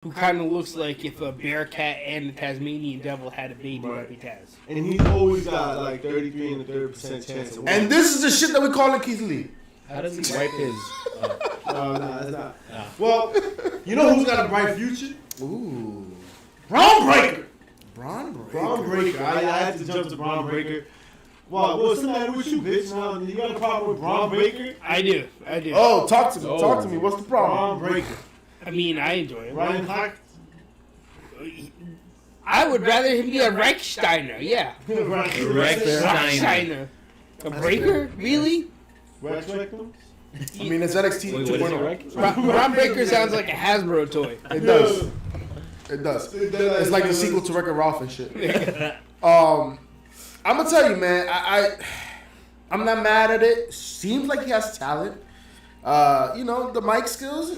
who kind of looks like if a Bearcat and a Tasmanian Devil had a baby, that'd be Taz. And he's always got like 33 and a 30% chance of winning. And this is the shit that we call it Keith Lee. How does he wipe his... Nah, it's not. Nah. Well, you know who's got a bright future? Ooh. Braun Breaker. Braun Breaker. Braun Breaker. I had to jump to Braun Breaker. Well, what's the matter with you, bitch? Now, you got a problem with Braun Breaker? I do. Oh, talk to me. Talk to me. What's the problem? Braun Breaker. I mean, I enjoy it. Ryan Hawk. I would rather him be a Reichsteiner, yeah. Reichsteiner. A breaker? Really? Rex Rectum? I mean, it's NXT 2.0. Braun Breaker sounds like a Hasbro toy. It does. It does. It's like the sequel to Wreck-It Ralph and shit. I'm gonna tell you, man. I'm not mad at it. Seems like he has talent. You know, the mic skills.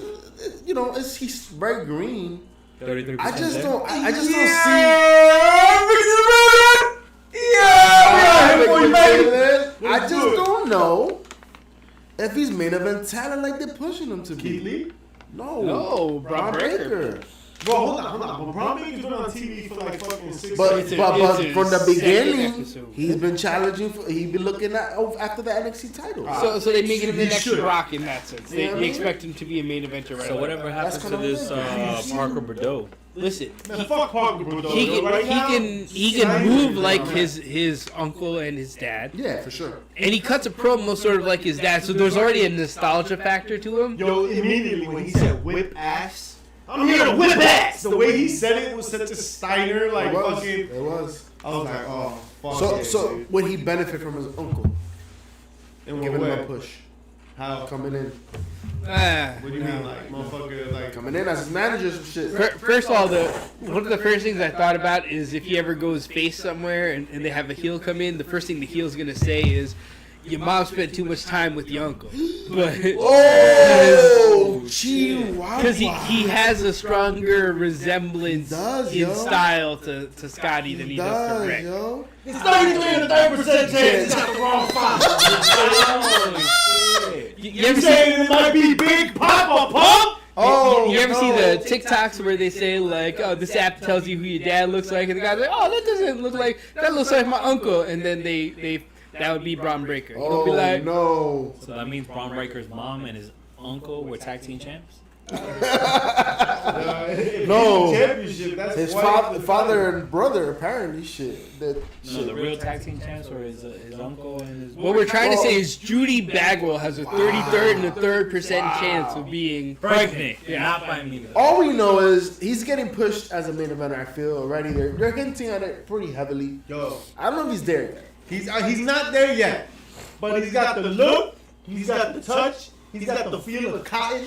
You know, he's very green. 33%. I just don't see. I just don't know if he's main event talent like they're pushing him to be. Keith Lee? No, Braun Breaker. Bro, hold on. But Braun Breaker's been on TV for like fucking 6 But months. from the beginning, episode. he's been challenging. He's been looking at after the NXT title. So they make him the next should. Brock in that sense. They, Yeah, I they mean- expect him to be a main eventer right So away. whatever happens That's to kinda this weird. Parker Bordeaux? Listen, Man, fuck Parker, bro. he can Right now, he can move like his uncle and his dad, Yeah, for sure. and he cuts a promo sort of like his dad. So there's already a nostalgia factor to him. Yo, immediately when he said whip ass, I'm here to whip ass. The way he said it was such a Steiner, like fucking. It was. I was like, oh, fuck. So dude. would he benefit from his uncle In what giving him a way? push, How? coming in, What do you mean, like motherfucker, like? coming in as his manager and shit? First of all, one of the first things I thought about is if he ever goes face somewhere and they have a heel come in, the first thing the heel's gonna say is, "Your mom spent too much time with your uncle," but Oh, Chihuahua. because he has a stronger resemblance does, in yo. style to Scotty than he does to Rick. yo. It's 33 and a 30% chance. It's not the wrong father. You ever see? Saying it might be Big Papa Pump? Oh, You ever see no. the TikToks where they say like, "Oh, this app tells you who your dad looks like," and the guy's like, "Oh, that doesn't look like that. Looks like my uncle," and then they that would be Braun Breaker. He'll Oh be like, no. So that means Braun Breaker's mom and his uncle were tag team champs? No. Championship. That's His why- father and brother apparently shit. That No, shit. the real tag team champs were his uncle and his... What we're trying to say is Judy Bagwell has a 33% chance of being Pregnant. Not by me. All we know is he's getting pushed as a main eventer. I feel already. They're hinting at it pretty heavily. Yo, I don't know if he's there yet. he's not there yet, but he's got the look, he's got the touch, he's got the feel of cotton,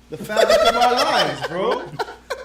the fabric of our lives, bro.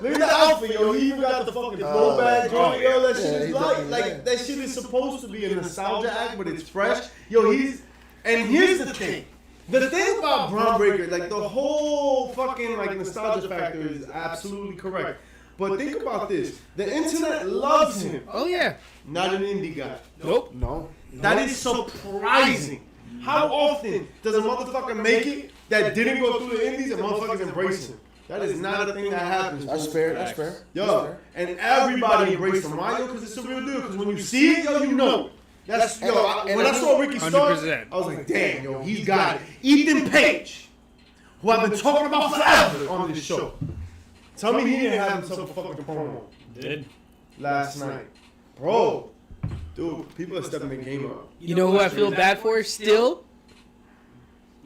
Look at the outfit, yo. He even got the fucking throw bag joint, yo. That shit is like that shit is supposed to be a nostalgia act, but it's fresh. Yo, and here's the thing. The thing about Braun Breaker, like the whole fucking like nostalgia factor is absolutely correct. But think about this. The internet loves him. Oh yeah. Not an indie guy. Nope. No. That is surprising. How often does a motherfucker make it that didn't go through the indies and motherfuckers embrace him? That is not a thing that happens. That's fair. That's fair. Yo, and everybody embraced him. Why? Yo, because it's a real deal. Because when you see it, yo, you know. That's yo. When I saw Ricky Starks, 100%. I was like, damn, yo, he's got it. Ethan Page, who I've been talking about forever on this show. Tell me he didn't have himself a fucking promo Did? last night, bro. Dude, people are stepping the game up. You know who I feel bad for still?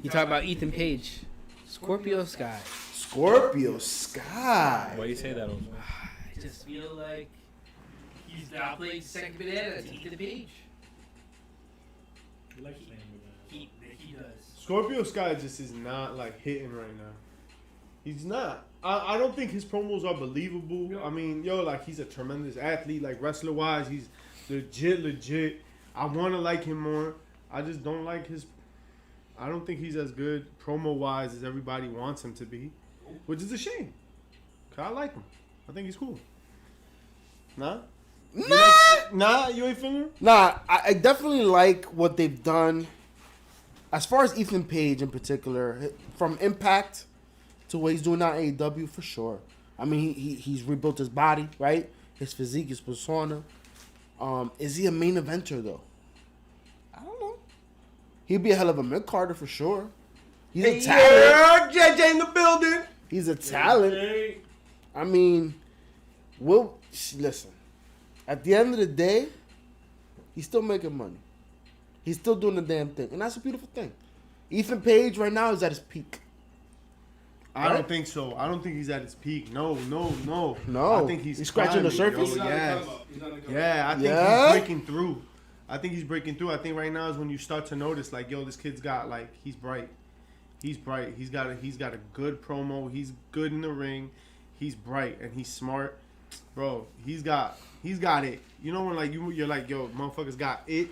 You talk about Ethan Page, Scorpio Sky. Scorpio Sky. Why do you say that, Ozo? I just feel like he's now playing second banana to Ethan Page. You like saying that. He does. Scorpio Sky just is not like hitting right now. He's not. I don't think his promos are believable. I mean, yo, like he's a tremendous athlete, like wrestler wise, he's legit. I want to like him more. I just don't like his. I don't think he's as good promo wise as everybody wants him to be, which is a shame. 'Cause I like him. I think he's cool. Nah. Nah, you ain't feeling him? Nah, I definitely like what they've done. As far as Ethan Page in particular, from Impact to what he's doing now at AEW, for sure. I mean, he's rebuilt his body, right? His physique, his persona. Is he a main eventer though? I don't know. He'd be a hell of a mid-carder for sure. He's a talent. Yeah, JJ in the building. He's a talent. I mean, listen. At the end of the day, he's still making money. He's still doing the damn thing, and that's a beautiful thing. Ethan Page right now is at his peak. I don't think so. I don't think he's at his peak. No. No. I think he's scratching the climbing, surface. yo, yes. Yeah, I think Yeah? he's breaking through. I think right now is when you start to notice, like, yo, this kid's got, like, he's bright. He's bright. He's got a good promo. He's good in the ring. He's bright and he's smart, bro. He's got it. You know when like you're like, yo, motherfuckers got it.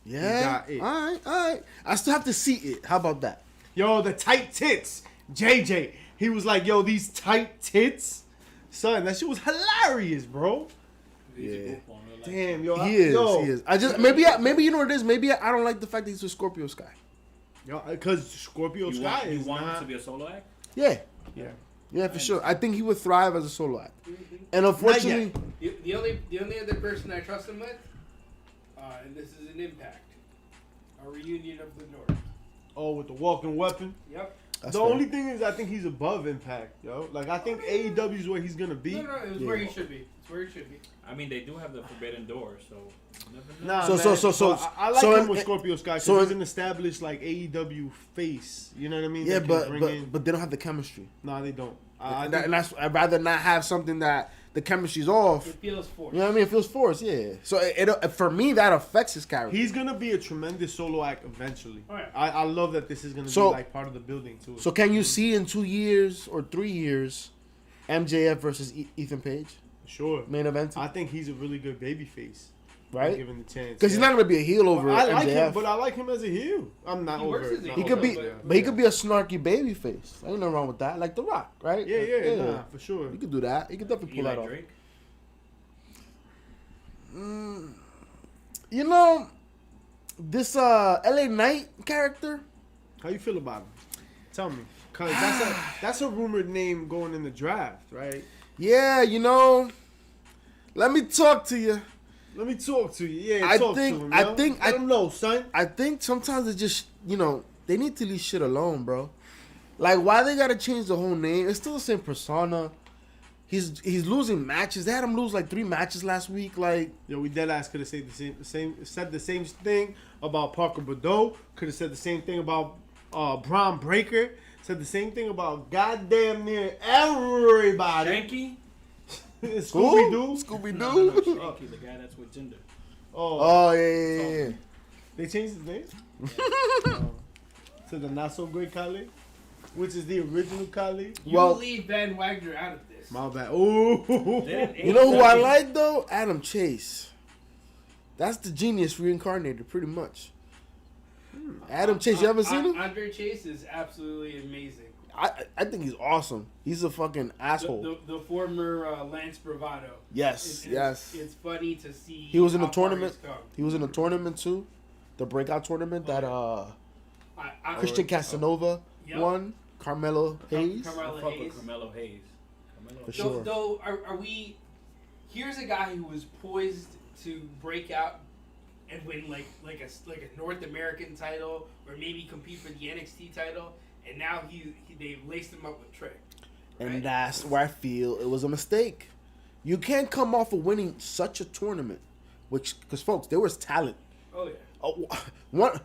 Yeah. He got it. All right. I still have to see it. How about that? Yo, the tight tits. JJ. He was like, yo, these tight tits. Son, that shit was hilarious, bro. Yeah. Damn, yo. He is. I just maybe you know what it is. Maybe I don't like the fact that he's a Scorpio Sky. Yo, because Scorpio Sky is want not... him to be a solo act? Yeah. Yeah. Yeah, for sure. I think he would thrive as a solo act. And unfortunately, The only other person I trust him with, and this is an Impact, a reunion of the North. Oh, with the walking weapon? Yep. that's The fair. only thing is I think he's above Impact, yo. Like, I think AEW is where he's going to be. No, it was where he should be. It's where he should be. I mean, they do have the Forbidden Door, so you never know. Nah, So- man. I like so him in- with Scorpio Sky because so he's in- an established like AEW face. You know what I mean? yeah, They can bring in- but they don't have the chemistry. nah, they don't. And that's I'd rather not have something that the chemistry's off. It feels forced. You know what I mean? It feels forced. Yeah. So it for me that affects his character. he's gonna be a tremendous solo act eventually. Oh, yeah. I love that this is gonna So- be like part of the building too. So can you see in 2 years or 3 years, MJF versus Ethan Page sure, main event? I think he's a really good baby face. Right? Given the chance. Because he's not gonna be a heel over I like MJF. him, but I like him as a heel. I'm not He over. works as a not He heel, could over, be, but- but he could be a snarky baby face. Ain't nothing wrong with that. Like The Rock, right? Yeah, nah, for sure. You could do that. You could definitely pull Eli that off. Drake? You know, this LA Knight character. How you feel about him? Tell me, cause that's a rumored name going in the draft, right? Yeah, you know. Let me talk to you. Let me talk to you. Yeah, I talk think- to him. I yo. think- Let him know, son. I think sometimes it just, they need to leave shit alone, bro. Like, why they gotta change the whole name? It's still the same persona. He's losing matches. They had him lose like 3 matches last week. Like, Yo, we dead ass could have said the same thing about Parker Bordeaux. Could have said the same thing about Braun Breaker. Said the same thing about goddamn near everybody. Shanky? Scooby Doo. Scooby No, Doo. Shanky, the guy that's with Jinder. Oh, Oh yeah. they changed his name to the not so great Kali, which is the original Kali. You Well- leave Van Wagner out of this. My bad. Ooh. You know who I like though? Adam Chase. That's the genius reincarnated, pretty much. Adam Chase, you ever seen him? Andre Chase is absolutely amazing. I think he's awesome. He's a fucking asshole. The former Lance Bravado. Yes, yes. It's funny to see. He was in how the far tournament. he's come. He was in the tournament too, the breakout tournament that I- Christian Casanova Yep. won. Carmelo Hayes. Carmelo Fuck Hayes. with Carmelo Hayes. Carmelo. For sure. Though, are we? Here's a guy who was poised to break out and win like a North American title or maybe compete for the NXT title, and now they've laced him up with Trick. And right? that's where I feel it was a mistake. You can't come off of winning such a tournament, because folks, there was talent. Oh yeah.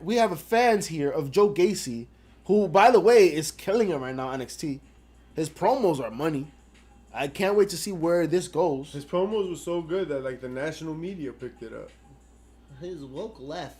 We have fans here of Joe Gacy, who, by the way, is killing it right now on NXT. His promos are money. I can't wait to see where this goes. His promos were so good that like the national media picked it up. His woke left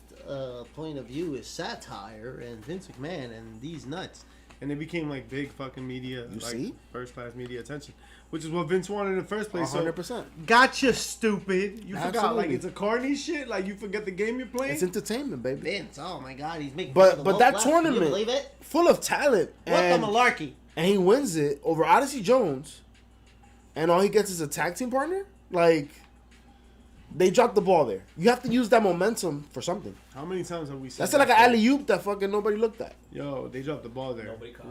point of view is satire and Vince McMahon and these nuts. And they became like big fucking media, You like see? first class media attention, which is what Vince wanted in the first place. 100%. So, gotcha, stupid. You forgot, like Absolutely. it's a carny shit. Like you forget the game you're playing. It's entertainment, baby. Vince, oh my God, he's making But- fun of the but woke that left. Can tournament- you believe it? Full of talent. What And, the malarkey? and he wins it over Odyssey Jones. And all he gets is a tag team partner? Like, They dropped the ball there. You have to use that momentum for something. How many times have we seen That's like an alley-oop that fucking nobody looked at. Yo, they dropped the ball there. Nobody caught.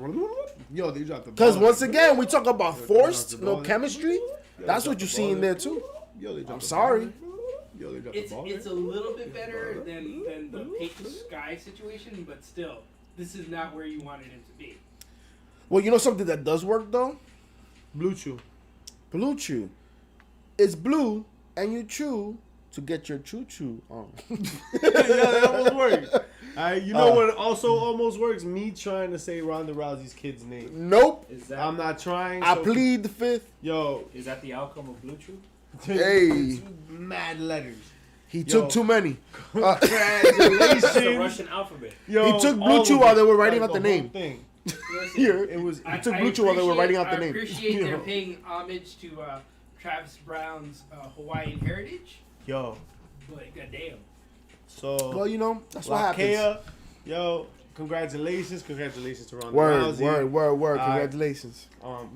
Yo, they dropped the ball. Because once there. again, we talk about forced, the ball there. chemistry. Yo, That's they what dropped you the see ball in there too. Yo, they dropped I'm the sorry. ball there. Yo, they dropped the ball It's a there. little bit better than the Pink Sky situation, but still, this is not where you wanted him to be. Well, you know something that does work though? Blue Chew. Blue Chew. It's blue and you chew to get your choo-choo on. Yeah, that almost works. You know what also almost works? Me trying to say Ronda Rousey's kid's name. Nope. Is that I'm not trying. I so- plead the fifth. Yo, is that the outcome of Blue Chew? Hey. mad letters. He Yo. took too many. That's the Congratulations. Russian alphabet. Yo, He took Blue all Chew of while it. they were writing Like out the whole name. thing. Listen, Here. It was. He took Blue Chew while they were writing out the I name. appreciate they're Yo. paying homage to Travis Brown's Hawaiian heritage, Yo, but goddamn. so Well, you know, that's what happens. Lakea, yo, congratulations to Ronda Word, Rousey. word. Uh, Congratulations.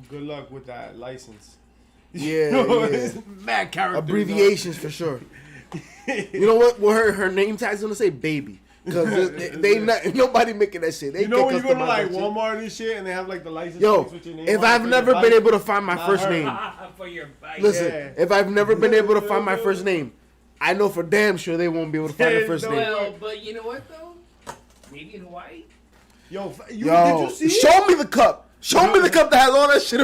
Good luck with that license. Yeah, Yo, yeah. it's mad characters. Abbreviations for sure. You know what? What her name tag's gonna say? Baby. Because they not, nobody making that shit. They You know when you go to customize like that shit. Walmart and shit, and they have like the license Yo, plates with your name if on it I've for never your been bike. able to find my Not first her. name, For your bike. listen. Yeah. If I've never been able to find my first name, I know for damn sure they won't be able to find the Yeah, first no, name. Well, but you know what though? Maybe in Hawaii. Yo, Yo, did you see? show me the cup. Show me the cup that has all that shit.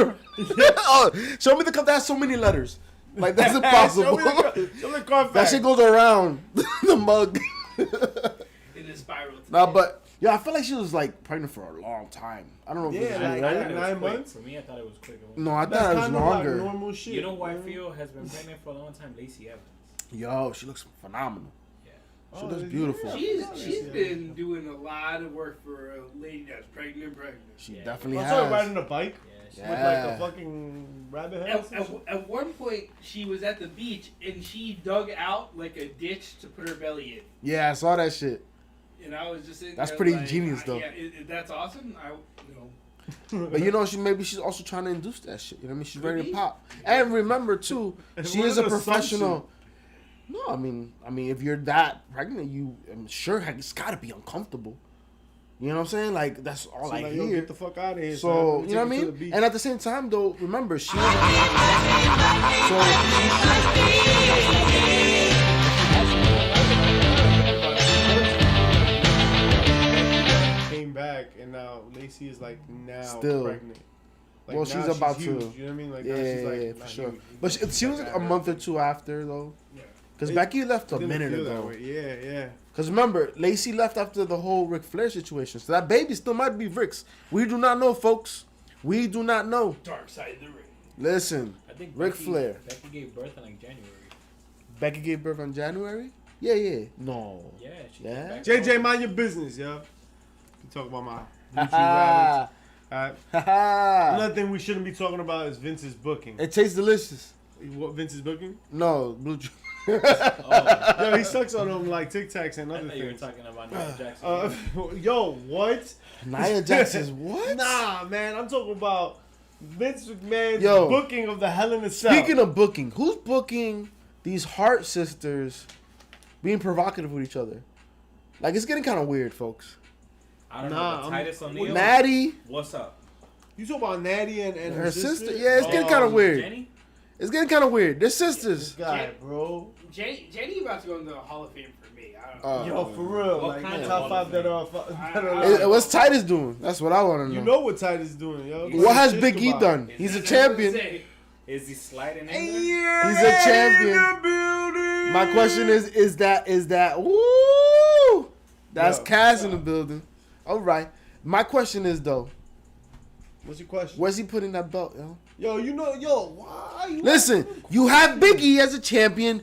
Oh, show me the cup that has so many letters. Like that's impossible. Show me the Carfax. That shit goes around the mug. In the spiral. Nah, but yeah, I feel like she was like pregnant for a long time. I don't know if Yeah, it's like, right. I thought it was 9 quick. months? For me, I thought it was quick. No, I That's thought it was kind of longer. like normal shit. You know who I feel has been pregnant for a long time? Lacey Evans. Yo, she looks phenomenal. Yeah. She Oh, looks yeah. beautiful. She's been doing a lot of work for a lady that's pregnant. She Yeah. definitely I saw her has. riding a bike Yeah. with like a fucking rabbit head. At one point, she was at the beach and she dug out like a ditch to put her belly in. Yeah, I saw that shit. And I was just sitting That's there pretty like, ingenious, though. Yeah, that's awesome. But you know, she's also trying to induce that shit. You know what I mean? She's ready to Could be. pop. And remember too, she What is a an professional. No, I mean, if you're that pregnant, I'm sure it's gotta be uncomfortable. You know what I'm saying? Like that's all So I like, yo, hear. get the fuck out of here. So son. you know what I Take her to mean? the beach. And at the same time, though, remember she. Came back and now Lacey is like now Still. pregnant. Like, Well, now she's about huge, to. You know what I mean? Like Yeah, now she's like yeah, for not sure. huge. But she was a month or two after though, Yeah. because It Becky left a Didn't minute feel that ago. way. Yeah, yeah. Because remember, Lacey left after the whole Ric Flair situation, so that baby still might be Rick's. We do not know, folks. We do not know. Dark side of the ring. Listen, I think Ric Becky- Flair. Becky gave birth in like January. Becky gave birth in January. Yeah. No. Yeah, she Yeah? came back JJ, home. mind your business, yo. You talk about my YouTube Ha rabbits. ha. Ha. Another thing we shouldn't be talking about is Vince's booking. It tastes delicious. What Vince's booking? No, blue juice. Oh, Yo, he sucks on them like Tic Tacs and I other thought you were things. talking about Nia Jackson. Yo, what? Nia Jackson's what? Nah, man, I'm talking about Vince McMahon's Yo. booking of the Hell in a Cell. Speaking of booking, who's booking these Hart sisters being provocative with each other? Like, it's getting kind of weird, folks. I don't Nah, know. But I'm- Titus O'Neil. Natty, What's up? You talk about Natty and her sister. Yeah, it's getting kind of weird. Jenny? It's getting kind of weird. They're This sisters. guy, bro. Jenny about to go into the Hall of Fame for me. I don't know. Uh, Yo, for real. What Like, kind of top Hall five of that Fame? are. What's Titus doing? That's what I want to know. You know what Titus is doing, yo. What has Shit Big E about- done? He's a That's what I'm champion. saying. Is he sliding in Hey, there? yeah, He's a champion. in the building. My question is that woo? That's Yo, Kaz in the building. All right. My question is though, What's your question? where's he putting that belt, yo? Yo, why? You Listen, you have Big E as a champion.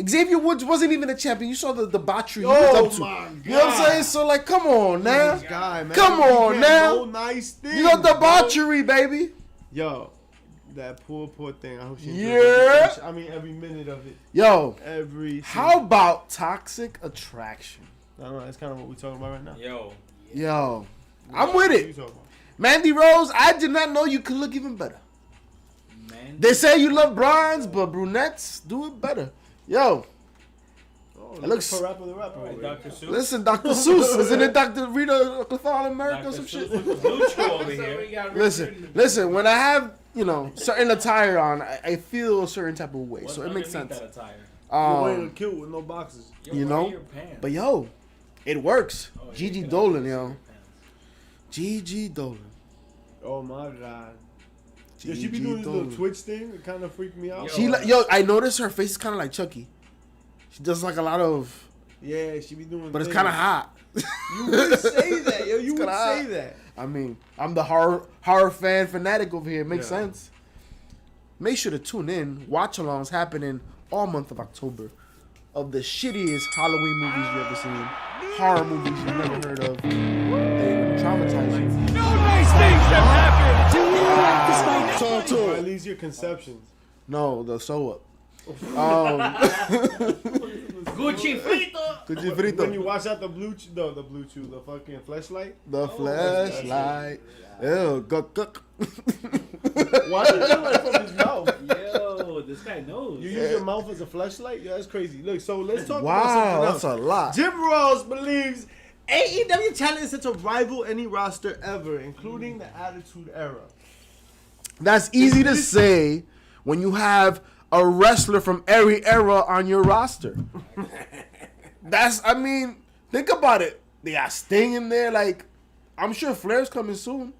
Xavier Woods wasn't even a champion. You saw the debauchery he was Oh up to. my God. You know what I'm saying? So like, come on now. This guy, man. Come He on can't now. know nice things, You know bro. debauchery, baby. Yo, that poor thing. I hope she enjoys Yeah. every minute of it. Yo, Every. how about toxic attraction? I don't know. That's kind of what we're talking about right now. Yo, Yo, I'm with What you it. talking about? Mandy Rose, I did not know you could look even better. man. They say you love bronze, but brunettes do it better. Yo, Oh, It looks. Parappa the Rapper. Alright, over Dr. here. Seuss. Listen, Dr. Seuss, isn't it Dr. Rita Cathal America or Dr. some Seuss shit? with the Lucho over So here. we got Listen. When I have certain attire on, I feel a certain type of way, What's so it makes underneath sense. that attire? You're wearing a Um, kilt with no boxes. Yo, You where know? are your pants? but yo, it works. Oh, yeah, Gigi you can Dolan, actually yo. see your pants. Gigi Dolan. Oh my god. Yo, she be Gigi doing this little Dolan. Twitch thing. It kind of freaked me out. I noticed her face is kind of like Chucky. She does like a lot of, Yeah, she be doing. but it's things. kind of hot. You would say that, yo. You It's would kinda say hot. that. I mean, I'm the horror fan fanatic over here. It makes Yeah. sense. Make sure to tune in. Watch-alongs happening all month of October of the shittiest Halloween movies you ever seen, horror movies you've never heard of. They traumatize you. Talk to Or it. at least your conceptions. No, the sew up. Gucci Frito. Cuchi When you frito. watch out the the fucking flashlight. The flashlight. Ew, guck. Why did you like from his mouth? Yo, this guy knows. You use your mouth as a flashlight? Yeah, that's crazy. Look, so let's talk about Wow, something that's else. a lot. Jim Ross believes AEW talent is set to rival any roster ever, including the Attitude Era. That's easy to say when you have a wrestler from every era on your roster. Think about it. They got Sting in there. Like, I'm sure Flair's coming soon.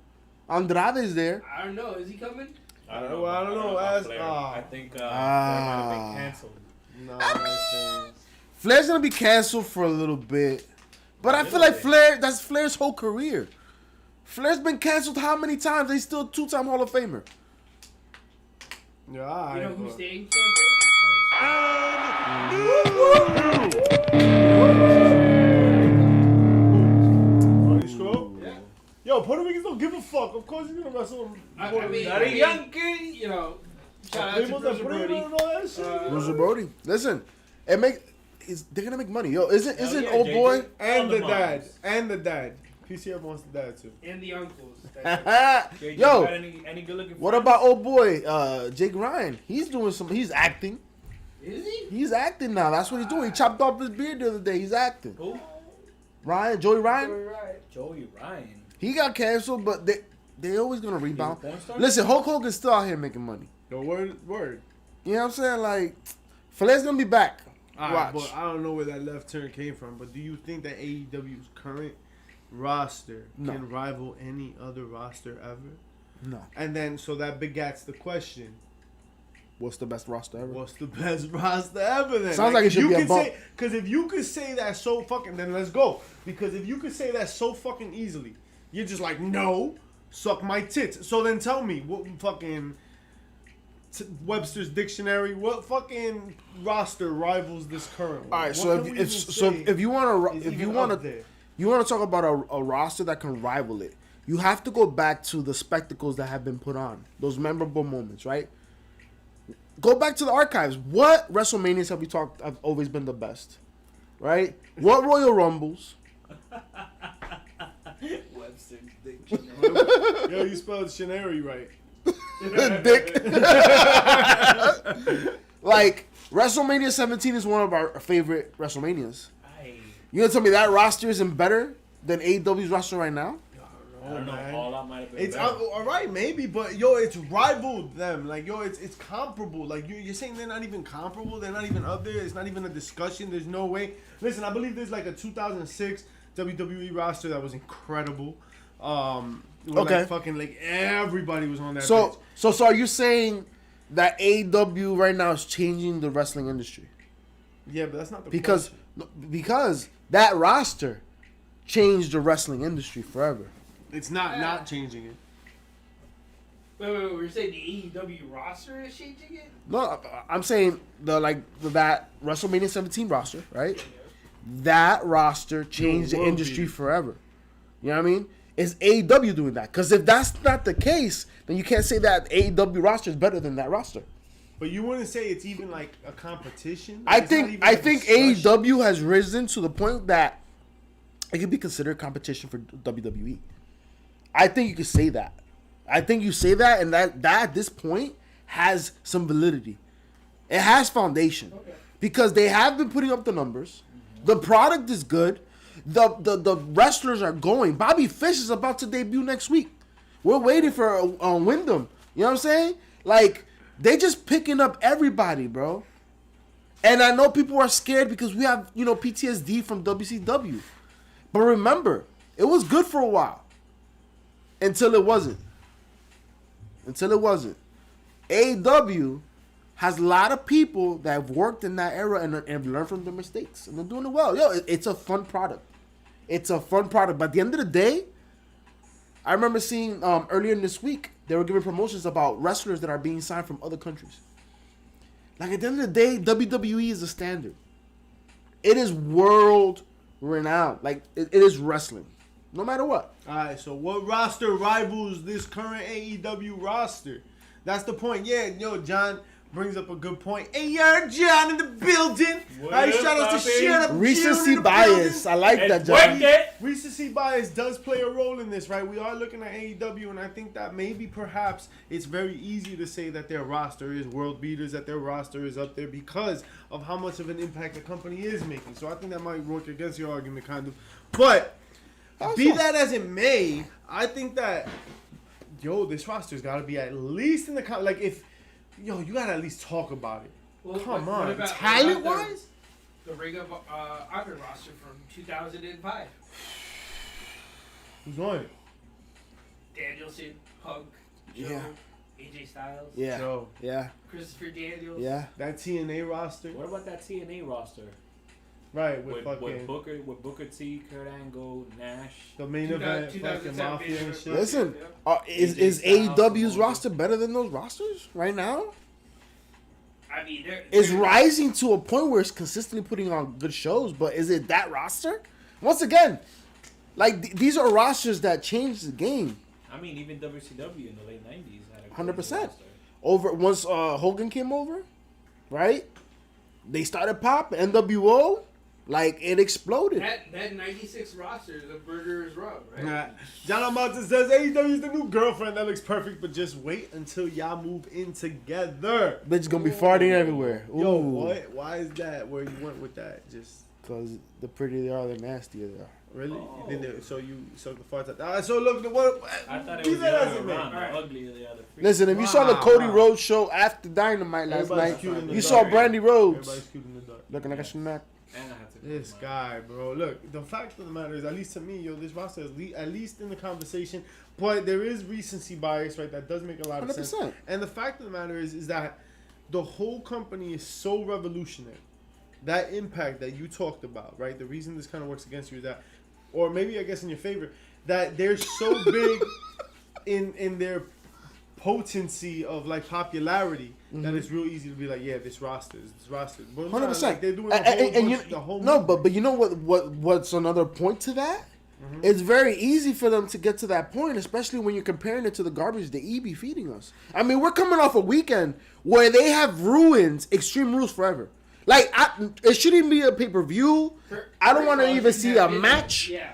Andrade's there. I don't know. Is he coming? I Well, I don't know. about Ask- Flair. ah. I think Flair might have been canceled. No, that's Flair's gonna be canceled for a little bit, but I feel like that's Flair's whole career. Flair's been canceled how many times? He's still 2-time Hall of Famer. yeah, all You right, know who's but- staying? Oh, you scroll? Yeah. Yo, Puerto Ricans don't give a fuck. Of course he's gonna wrestle him. I mean, Daddy Yankee. you know, shout out to Primos and Bruiser Brody. primos and all that shit. Bruiser Brody. Listen, they're gonna make money. Yo, isn't yeah, old JJ. boy? And All the the dad. moms. And the dad. PCF wants the dad too. And the uncles. JJ, Yo, got any good looking what friends? about old boy Jake Ryan? He's acting. Is he? He's acting now. That's what he's doing. He chopped off his beard the other day. He's acting. Who? Joey Ryan. Right. Joey Ryan. He got canceled, but they always gonna rebound. He's a porn star? Listen, Hulk Hogan's still out here making money. No word. You know what I'm saying? Like, Flair's gonna be back. Alright, Watch. but I don't know where that left turn came from. But do you think that AEW's current roster No. can rival any other roster ever? No. And then, so that begats the question: What's the best roster ever? what's the best roster ever? Then Sounds like it should you be a can bump. say, because if you could say that so fucking, then let's go. Because if you could say that so fucking easily, you're just like, no, suck my tits. So then tell me, what fucking Webster's Dictionary, what fucking roster rivals this current one? All right, What so can we even if say you want is to even up there? talk about a roster that can rival it, you have to go back to the spectacles that have been put on, those memorable moments, right? Go back to the archives. What WrestleManias have always been the best, right? What Royal Rumbles? Webster's Dictionary. Yo, you spelled Shinari right. Dick. Like, WrestleMania 17 is one of our favorite WrestleManias. You gonna tell me that roster isn't better than AEW's roster right now? I don't know. man. All out might have been It's better. all right, maybe, but yo, it's rivaled them. Like yo, it's comparable. Like you're saying they're not even comparable. They're not even up there. It's not even a discussion. There's no way. Listen, I believe there's like a 2006 WWE roster that was incredible. Where Okay. like fucking like everybody was on that. So, bitch. so are you saying that AEW right now is changing the wrestling industry? Yeah, but that's not the Because question. because that roster changed the wrestling industry forever. It's not changing it. Wait, we're saying the AEW roster is changing it? No, I'm saying that WrestleMania 17 roster, right? That roster changed the world industry beater. forever. You know what I mean? Is AEW doing that? Because if that's not the case, then you can't say that AEW roster is better than that roster. But you wouldn't say it's even like a competition. I It's not think even a discussion. AEW has risen to the point that it can be considered competition for WWE. I think you could say that. I think you say that, and that at this point has some validity. It has foundation. Okay. because they have been putting up the numbers. The product is good. The wrestlers are going. Bobby Fish is about to debut next week. We're waiting for Wyndham. You know what I'm saying? Like, they just picking up everybody, bro. And I know people are scared because we have, PTSD from WCW. But remember, it was good for a while. Until it wasn't. AEW has a lot of people that have worked in that era and have learned from their mistakes. And they're doing it well. Yo, it's a fun product. But at the end of the day, I remember seeing earlier in this week, they were giving promotions about wrestlers that are being signed from other countries. Like, at the end of the day, WWE is the standard. It is world renowned. Like, it is wrestling. No matter what. All right, so what roster rivals this current AEW roster? That's the point. Yeah, John brings up a good point. Hey, you're John in the building. All right, shout out to Shut Up Recency bias. I like that, John. Recency bias does play a role in this, right? We are looking at AEW, and I think that maybe perhaps it's very easy to say that their roster is world beaters, that their roster is up there because of how much of an impact the company is making. So I think that might work against your argument, kind of. But be that as it may, I think that, this roster's got to be at least in the like if. You gotta at least talk about it. Well, Come what on, about talent-wise? The Ring of Honor roster from 2005. Who's on it? Danielson, Punk, Joe, Yeah. AJ Styles, Yeah. Joe. Yeah. Christopher Daniels. Yeah. That TNA roster. What about that TNA roster? Right, With fucking Booker T, Kurt Angle, Nash. the main event, fucking Mafia and shit. Listen, is AEW's roster better than those rosters right now? I mean, It's rising to a point where it's consistently putting on good shows, but is it that roster? Once again, like these are rosters that changed the game. I mean, even WCW in the late 90s had a 100%. roster. Over once Hogan came over, right? They started pop NWO. Like, it exploded. That 96 roster is a murderer's rub, right? Nah. John Almonte says AEW's the new girlfriend that looks perfect, but just wait until y'all move in together. Bitch gonna be farting everywhere. Ooh. Yo, what? Why is that? Where you went with that? Just Because the prettier they are, the nastier they are. really? Oh. So you suck the farts out. All right, so look, what? I thought it be was that the as other it way around. may. The uglier the other. Listen, if you saw the Wow, Cody wow. Rhodes show after Dynamite last Everybody's night, cute in the you dark. saw Brandy Rhodes Everybody's cute in the dark. looking like a snack. And I had to This guy, bro. Look, the fact of the matter is, at least to me, this roster is at least in the conversation. But there is recency bias, right? That does make a lot of sense. 100%. And the fact of the matter is that the whole company is so revolutionary. That impact that you talked about, right? The reason this kind of works against you is that, or maybe I guess in your favor, that they're so big in their potency of like popularity that it's real easy to be like, yeah, this roster. But 100%. like, they're doing the whole no, movement. but you know what's another point to that? It's very easy for them to get to that point, especially when you're comparing it to the garbage the E be feeding us. I mean, we're coming off a weekend where they have ruined Extreme Rules forever. Like, it shouldn't be a pay-per-view. I don't want to even see a match. Yeah.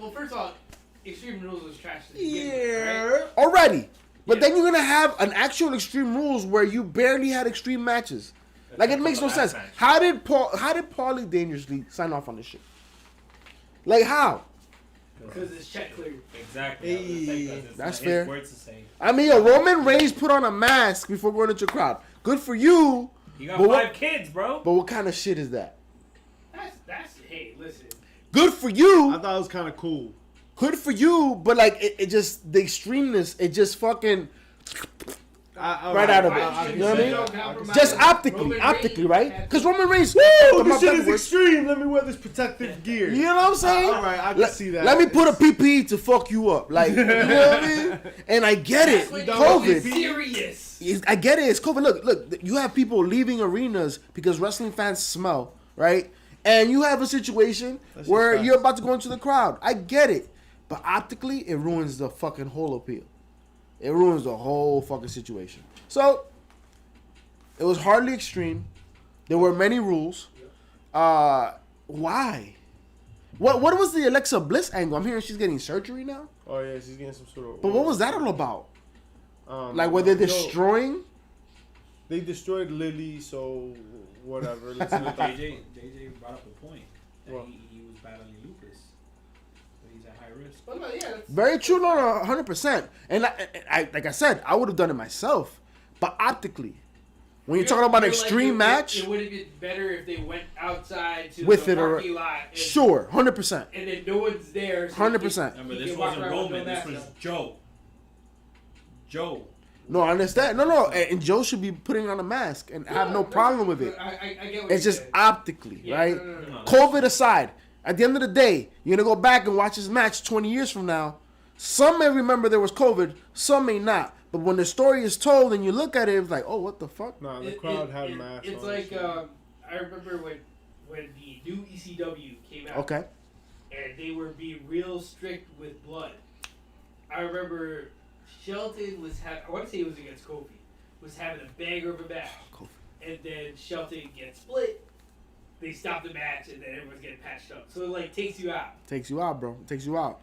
Well, first of all, Extreme Rules was trash to begin with, right? Already. But then you're going to have an actual Extreme Rules where you barely had extreme matches. Like, it makes no sense. How did Paulie dangerously sign off on this shit? Like, how? Because it's check clear. Exactly. Hey, that's his fair. Words to say. I mean, Roman Reigns put on a mask before going into the crowd. Good for you. You got But 5 kids, bro. But what kind of shit is that? Hey, listen. Good for you. I thought it was kind of cool. Good for you. But, like, it just, the extremeness, it just fucking... Right out of it. You know what I mean? Just optically, right? Because Roman Reigns... Woo! This shit is extreme. Let me wear this protective gear. You know what I'm saying? All right, I can see that. Let me put a PPE to fuck you up. Like, you know what I mean? And I get it. COVID. Serious. I get it. It's COVID. Look. You have people leaving arenas because wrestling fans smell, right? And you have a situation where you're about to go into the crowd. I get it. But optically, it ruins the fucking whole appeal. It ruins the whole fucking situation. So, it was hardly extreme. There were many rules. Why? What was the Alexa Bliss angle? I'm hearing she's getting surgery now. Oh yeah, she's getting some sort of. But what was that all about? Like, were they destroying? They destroyed Lily, so whatever. Let's But not JJ brought up a point that What? he was battling lupus, so he's at high risk. But no, yeah, that's, Very true, no, 100%. And I like I said, I would have done it myself, but optically, when you're talking about an extreme match, it would have been better if they went outside to With the it or- parking lot. And, sure, 100%. And then no one's there. So 100%. Remember, He this can walk wasn't around with Roman. no This mask was on. Joe. Joe. No, I understand. No, and Joe should be putting on a mask and have no problem with it. I get what It's you're just saying. optically, Yeah, right? no. COVID aside, at the end of the day, you're gonna go back and watch this match 20 years from now. Some may remember there was COVID, some may not. But when the story is told and you look at it, it's like, oh, what the fuck? Nah, the crowd had masks It's on. like shit. I remember when the new ECW came out. Okay. And they were being real strict with blood. I remember Shelton was I want to say it was against Kofi, was having a banger of a match. Kofi. And then Shelton gets split. They stop the match, and then everyone's getting patched up. So it like takes you out. Takes you out, bro. Takes you out.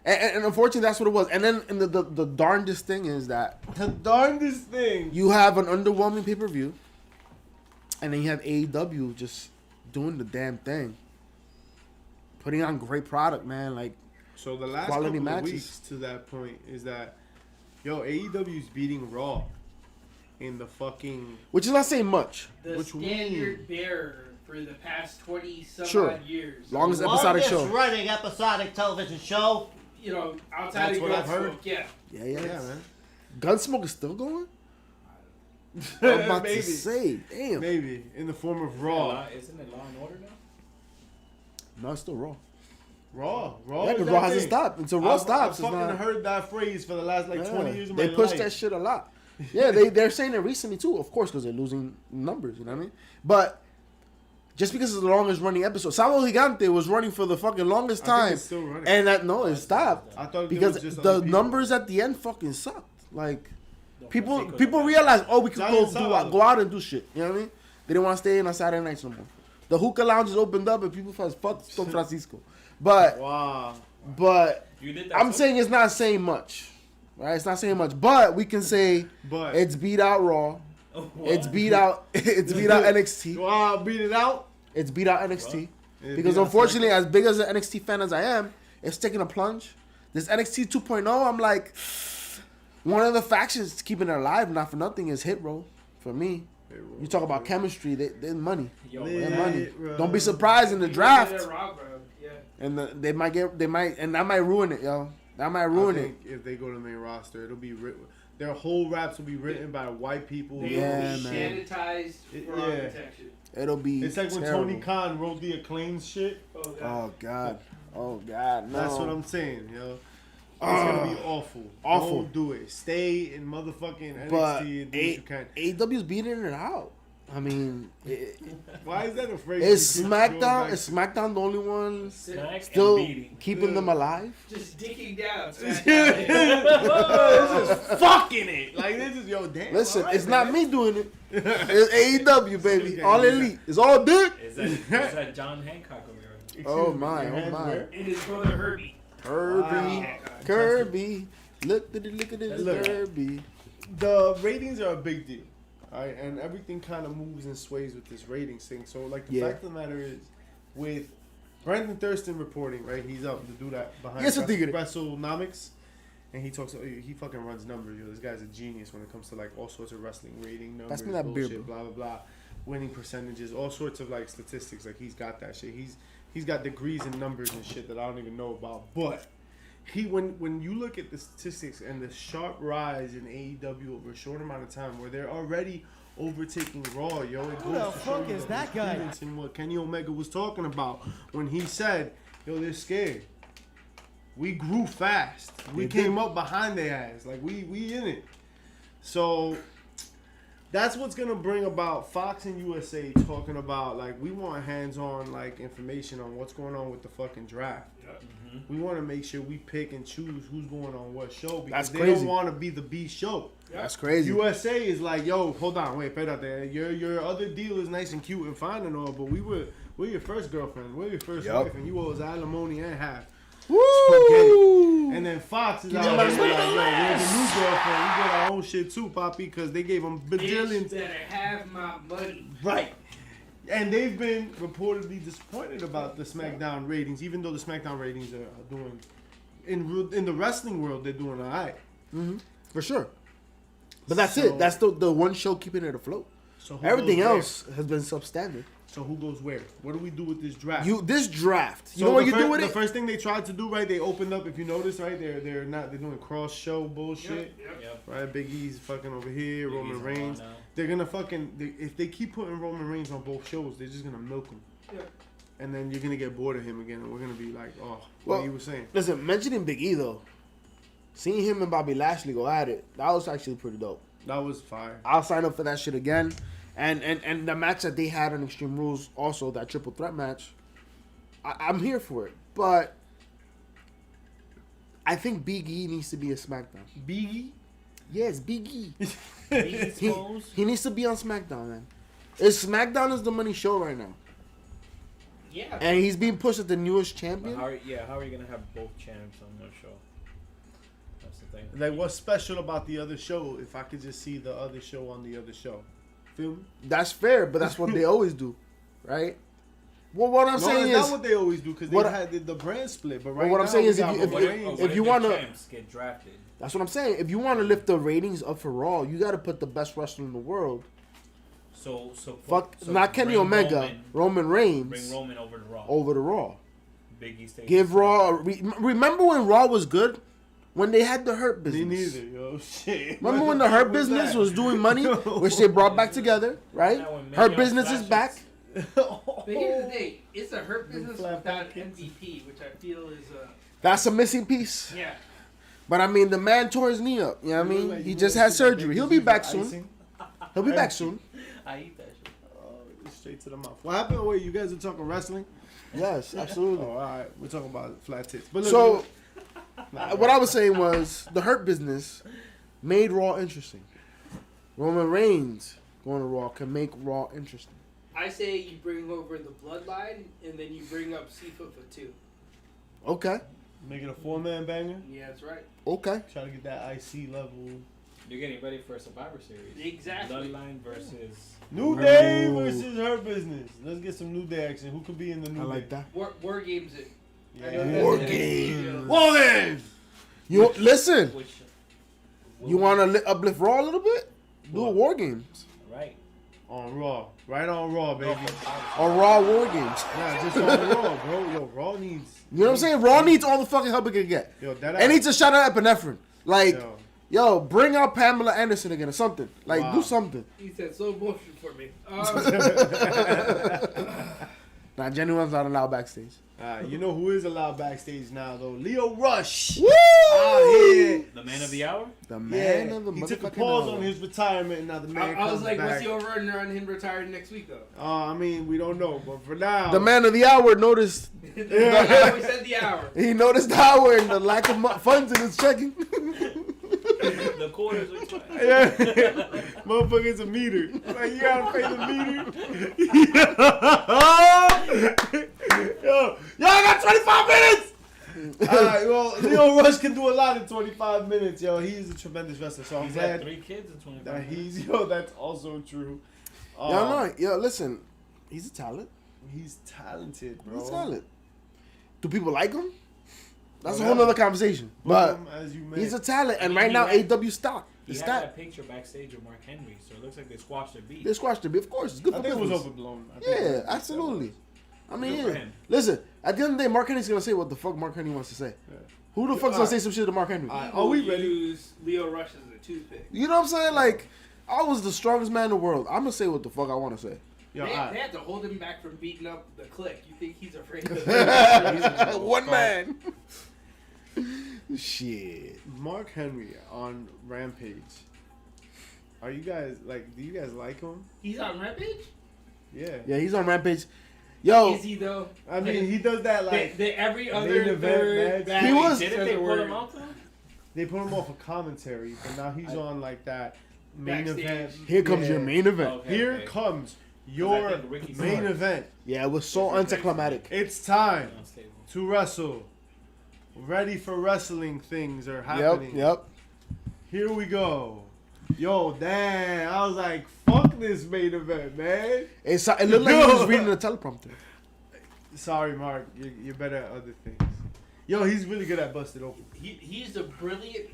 And unfortunately, that's what it was. And then and the darndest thing is that The darndest thing. you have an underwhelming pay-per-view, and then you have AEW just doing the damn thing. Putting on great product, man. Like, So the last Quality couple matches. of weeks to that point is that, yo, AEW's beating Raw in the fucking. which is not saying much. The Which we- standard bearer for the past 20 some Sure. odd years. Longest episodic Longest show. running episodic television show. You know, outside That's of what I've Gunsmoke, heard. yeah. Yeah, Yeah, man. Gunsmoke is still going? I'm about Maybe. to say, damn. Maybe in the form of Raw. Isn't it Law and Order now? No, it's still Raw. Raw. Yeah, is because that Raw hasn't thing. stopped. Until Raw stops, I've it's fucking not. heard that phrase for the last like 20 years of my They life. pushed that shit a lot. Yeah, they're saying it recently too, of course, because they're losing numbers, you know what I mean? But just because it's the longest running episode, Sábado Gigante was running for the fucking longest I think time. it's still running. And it stopped. I thought Because it was just the other people. numbers at the end fucking sucked. Like, people Don't people say realize, oh, we can Giant go Sábado. go out and do shit. You know what I mean? They didn't want to stay in on Saturday nights no more. The hookah lounges opened up and people felt fuck Don Francisco. But Wow. You did that. I'm too? saying it's not saying much. Right? It's not saying much. But we can say But it's beat out Raw. What? It's beat out NXT. Wow, beat it out. It's beat out NXT. It Because beat out unfortunately, as big as an NXT fan as I am, it's taking a plunge. This NXT 2.0, I'm like, one of the factions keeping it alive, not for nothing, is Hit Row. For me, you talk about chemistry, they're money. Yo, Lit. They're money. Hit Row. Don't be surprised in the People draft, did it wrong, bro. Yeah. and and that might ruin it, yo. That might ruin I it. think if they go to the main roster, it'll be written. Their whole raps will be written by white people. They Yeah, will be man. sanitized for our Yeah. protection. It'll be. It's like when terrible. Tony Khan wrote the Acclaimed shit. Oh, God. Oh God. Oh God. No. That's what I'm saying, yo. It's Ah. gonna be awful. Awful. Don't do it. Stay in motherfucking NXT But and do what you can. AEW's beating it out. I mean, Why is that a phrase? is you keep going SmackDown back is SmackDown the only one Smack still and beating. keeping them alive? Just dicking down. This is fucking it. Like this is yo damn. Listen, alright, it's not man. me doing it. It's AEW, baby. Okay, All yeah. elite. It's all dick. Is that John Hancock over there? Excuse Oh me, my, your oh hands my. where? And his brother Herbie. Kirby, Wow. Kirby. Look at this Look. Kirby. The ratings are a big deal, alright, and everything kind of moves and sways with this ratings thing. So, like, the Yeah. fact of the matter is, with Brandon Thurston reporting, right? He's up to do that behind Yes, I think it- WrestleNomics, and he talks. He fucking runs numbers. Yo, this guy's a genius when it comes to like all sorts of wrestling rating numbers, Pass me that beer, bullshit, blah blah blah, winning percentages, all sorts of like statistics. Like he's got that shit. He's got degrees in numbers and shit that I don't even know about, but. When you look at the statistics and the sharp rise in AEW over a short amount of time, where they're already overtaking Raw, yo, it Who goes the to fuck show you is the that guy? credence in what Kenny Omega was talking about when he said, "Yo, they're scared. We grew fast. We They came up behind their ass. Like we in it." So that's what's gonna bring about Fox and USA talking about like we want hands-on like information on what's going on with the fucking draft. We want to make sure we pick and choose who's going on what show because That's they crazy. don't want to be the B show. That's crazy. USA is like, yo, hold on, wait, there. Your other deal is nice and cute and fine and all, but we're your first girlfriend, we're your first Yup. wife, and you owe us alimony and half. Woo! And then Fox is Give out me here my like, yo, sweet we're the new girlfriend. We get our own shit too, Poppy, because they gave them Bitch bajillions. better have my money. Right. And they've been reportedly disappointed about the SmackDown ratings, even though the SmackDown ratings are doing, in the wrestling world, they're doing all right. Mm-hmm. For sure. But that's So- it. That's the one show keeping it afloat. So who Everything goes where? else has been substandard. So who goes where? What do we do with this draft? This draft. You So know what the you fir- do with the it? first thing they tried to do, right? They opened up. If you notice, right? They're doing cross show bullshit. Yep. Right, Big E's fucking over here, Big Roman E's on Reigns. now. They're gonna if they keep putting Roman Reigns on both shows, they're just gonna milk him. Yeah. And then you're gonna get bored of him again, and we're gonna be like, oh, Well- what you were saying. Listen, mentioning Big E though, seeing him and Bobby Lashley go at it, that was actually pretty dope. That was fire. I'll sign up for that shit again. And the match that they had on Extreme Rules, also that triple threat match, I'm here for it. But I think Big E needs to be a SmackDown. Biggie. Yes, Big E. Big he, Exposed. he needs to be on SmackDown, man. SmackDown is the money show right now, Yeah. and he's being pushed as the newest But champion. how are you gonna have both champs on one show? That's the thing. Like, what's special about the other show? If I could just see the other show on the other show, feel me? That's fair, but that's what they always do, right? Well, what I'm saying it's is, not what they always do because they what- had the brand split. But right what I'm now, saying we is if got you- Roman if- Reigns. if you the wanna- champs get drafted, that's what I'm saying. If you want to lift the ratings up for Raw, you got to put the best wrestler in the world. so Fuck, so not Kenny bring Omega, Roman Reigns Bring Roman over to Raw. over to Raw. Big E stays. Give Raw. Remember when Raw was good? When they had the Hurt Me business. neither, yo. Shit. Remember What when the the Hurt fuck was business that? was doing money, which they brought back together, right? Now when Hurt Mania business is flashes- back. But here's the thing: it's a hurt business Flat without packets. MVP, which I feel is That's a missing piece. yeah. But I mean, the man tore his knee up. You know what I You look mean? like He you just wanna had see that surgery. big He'll be disease back with soon. icing? He'll be back soon. I eat that shit. Oh, straight to the mouth. What happened? Wait, you guys are talking wrestling? Yes, Oh, absolutely. all right. We're talking about flat tits. But look, So, nah, what I was saying was the Hurt business made Raw interesting. Roman Reigns going to Raw can make Raw interesting. I say you bring over the bloodline, and then you bring up Seafoot for 2. Okay. make it a 4-man banger. Yeah, that's right. Okay. Try to get that IC level. You're getting ready for a Survivor Series. Exactly. Bloodline versus New Day versus Hurt Business. Let's get some New Day action. Who could be in the New I Day? like that. War Games it. I know Yeah. that's War the next Games. video. War Games! You listen. which. You want to uplift Raw a little bit? Do a What? War Games Right. On Raw. Right on Raw, baby. or Raw War Games. Nah, just on Raw, bro. Yo, Raw needs... You know what I'm saying? Raw needs all the fucking help it can get. Yo, that It needs a shout out epinephrine. Like, Yo. yo, bring out Pamela Anderson again or something. Like, Wow. do something. He said slow motion for me. Nah, Genuine's not allowed backstage. You know who is allowed backstage now, though? Leo Rush. Woo! Out here. The man of the hour. The man Yeah, of the he took a motherfucking pause hour. on his retirement, and now the man I was comes like, back. what's the over under on him retiring next week though? I mean, we don't know, but for now, The man of the hour noticed. We said the hour. He noticed the hour and the lack of funds in his checking. The quarters are fine. yeah, motherfucker's a meter. Like you gotta pay the meter. Yo, I got 25 minutes. All right, well, Leo Rush can do a lot in 25 minutes, yo. He's a tremendous wrestler, so I'm He's had glad 3 kids in 25 that minutes. that's also true. Yo, listen, he's a talent. He's talented, bro. He's a talent. Do people like him? That's a Whatever. whole nother conversation. But Book him as you he's a may. talent, and I mean, right he now had- AW stock He is had stacked. that picture backstage with Mark Henry, so it looks like they squashed their beat. They squashed it, of course. It's good I for think it was business. overblown. I think Yeah, it was. absolutely. I mean, Good for yeah. him. Listen, at the end of the day, Mark Henry's gonna say what the fuck Mark Henry wants to say. Yeah. Who the fuck's gonna Alright. say some shit to Mark Henry? Alright. Are we ready? Use Leo Rush as a toothpick. You know what I'm saying? Like, I was the strongest man in the world. I'm gonna say what the fuck I want to say. Yo, They alright. had to hold him back from beating up the clique. You think he's afraid of One man. Shit. Mark Henry on Rampage. Are you guys like? Do you guys like him? He's on Rampage? Yeah. Yeah, he's on Rampage. Yo, Is he though? I mean, he does that like Every other main event third match. He was- Didn't they put him out though? they put him off a commentary, but now he's on like that main Backstage. event. here comes your main event. Okay, Here okay. comes 'Cause your I think Ricky main Starks- event. Yeah, it was so anticlimactic. It's time Unstable. to wrestle ready for wrestling things are happening. Yep. Here we go. Yo, damn. I was like, fuck this main event, man. It looked like he was reading the teleprompter. Sorry, Mark. You're better at other things. Yo, he's really good at busted open. He's brilliant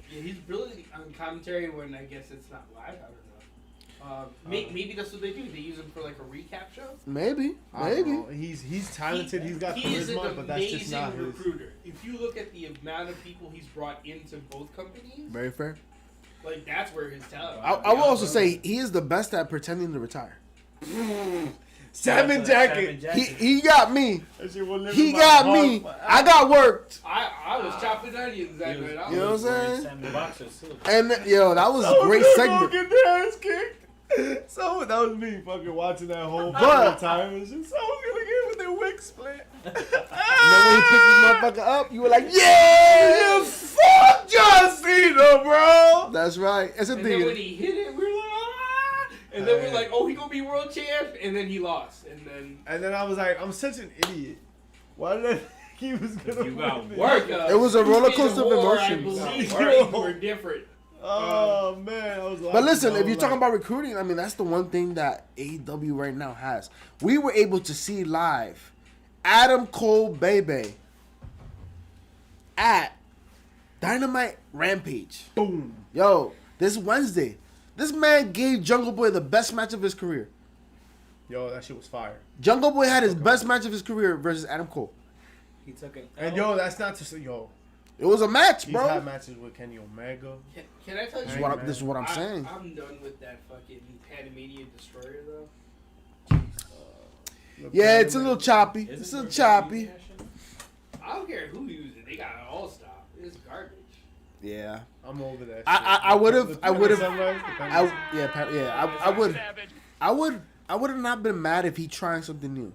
on commentary when I guess it's not live. I don't know. Maybe that's what they do. They use him for like a recap show. Maybe. I don't know. He's talented. He's got charisma, but that's just not his. He's an amazing recruiter. If you look at the amount of people he's brought into both companies, Very fair. like that's where his talent. I will also say he is the best at pretending to retire. Salmon jacket. He got me. That shit will live He in my got heart me. forever. I got worked. I was chopping onions that night. You know what I'm saying? Salmon boxers too. And yo, that was a Someone's great gonna segment. Get their ass kicked. That was me fucking watching that whole But- time. And shit. Someone's gonna get with their wig split. And then when he picked this motherfucker up, you were like, yeah, Fuck John Cena, bro. that's right. It's a And then when thing. he hit it, we were like, ah! And then we're like, oh, he gonna be world champ, and then he lost, and then And then I was like, I'm such an idiot. Why did I think he was gonna You got win? work. It was a roller coaster of I emotions. believe Work. things were different. Oh man, I was. But listen, I if was you're talking about recruiting, I mean, that's the one thing that AEW right now has. We were able to see live Adam Cole BAYYYY at Dynamite Rampage. boom. Yo, this Wednesday, this man gave Jungle Boy the best match of his career. Yo, that shit was fire. Jungle Boy had his best match of his career versus Adam Cole. He took it. And yo, that's not just yo. It was a match, He's bro. had matches with Kenny Omega. Can I tell you? This is what I'm saying. I'm done with that fucking Panamanian Destroyer though. Yeah, it's a little choppy. Isn't It's a little there choppy. passion? I don't care who uses it. They got an all stop. It's garbage. Yeah. I'm over that. I would have. I would have not been mad if he trying something new,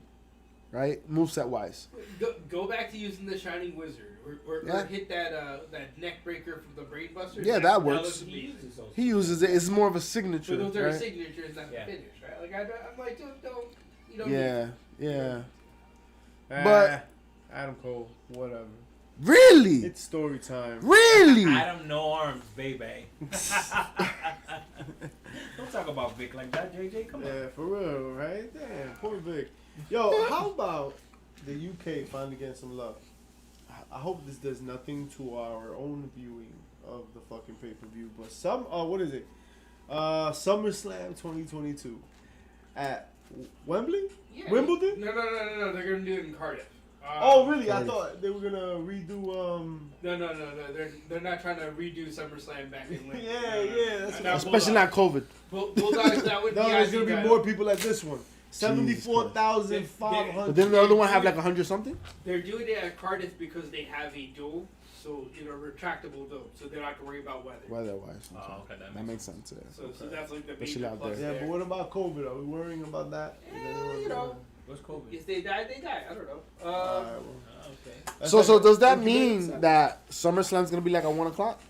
right? Moveset wise. Go back to using the Shining Wizard, or Yeah. hit that neck breaker from the Brain Buster. Yeah, that works. looks amazing. He uses it. It's more of a signature, But those are right? signatures, not Yeah. the finish, right? Like I'm like, don't you don't. Yeah, yeah. But But- Adam Cole, whatever. Really, It's story time. really. Adam No Arms, baby. Don't talk about Vic like that, JJ. Come on. Yeah, for real, right? Damn, poor Vic. Yo, how about the UK finally getting some love? I hope this does nothing to our own viewing of the fucking pay-per-view, but what is it? SummerSlam 2022 at Wembley? Yeah. Wimbledon? No. They're gonna do it in Cardiff. Oh, really? I Cardiff. thought they were gonna redo. No. They're not trying to redo SummerSlam back in Link. Yeah, that's Now, Especially not COVID. Bulldogs. That would No, be there's gonna be ideal. more people at this one. 74,500. But then the other one have like 100 something. They're doing it at Cardiff because they have a dome, so retractable dome, so they're not gonna worry about weather. Weather-wise, Oh, okay, that makes sense. Yeah. So that's like the Especially major out plus there. Yeah, but what about COVID? Are we worrying about that? What's COVID? If they die, they die. I don't know. Alright, well. Okay. So does that That's mean that SummerSlam's gonna be like at 1 o'clock?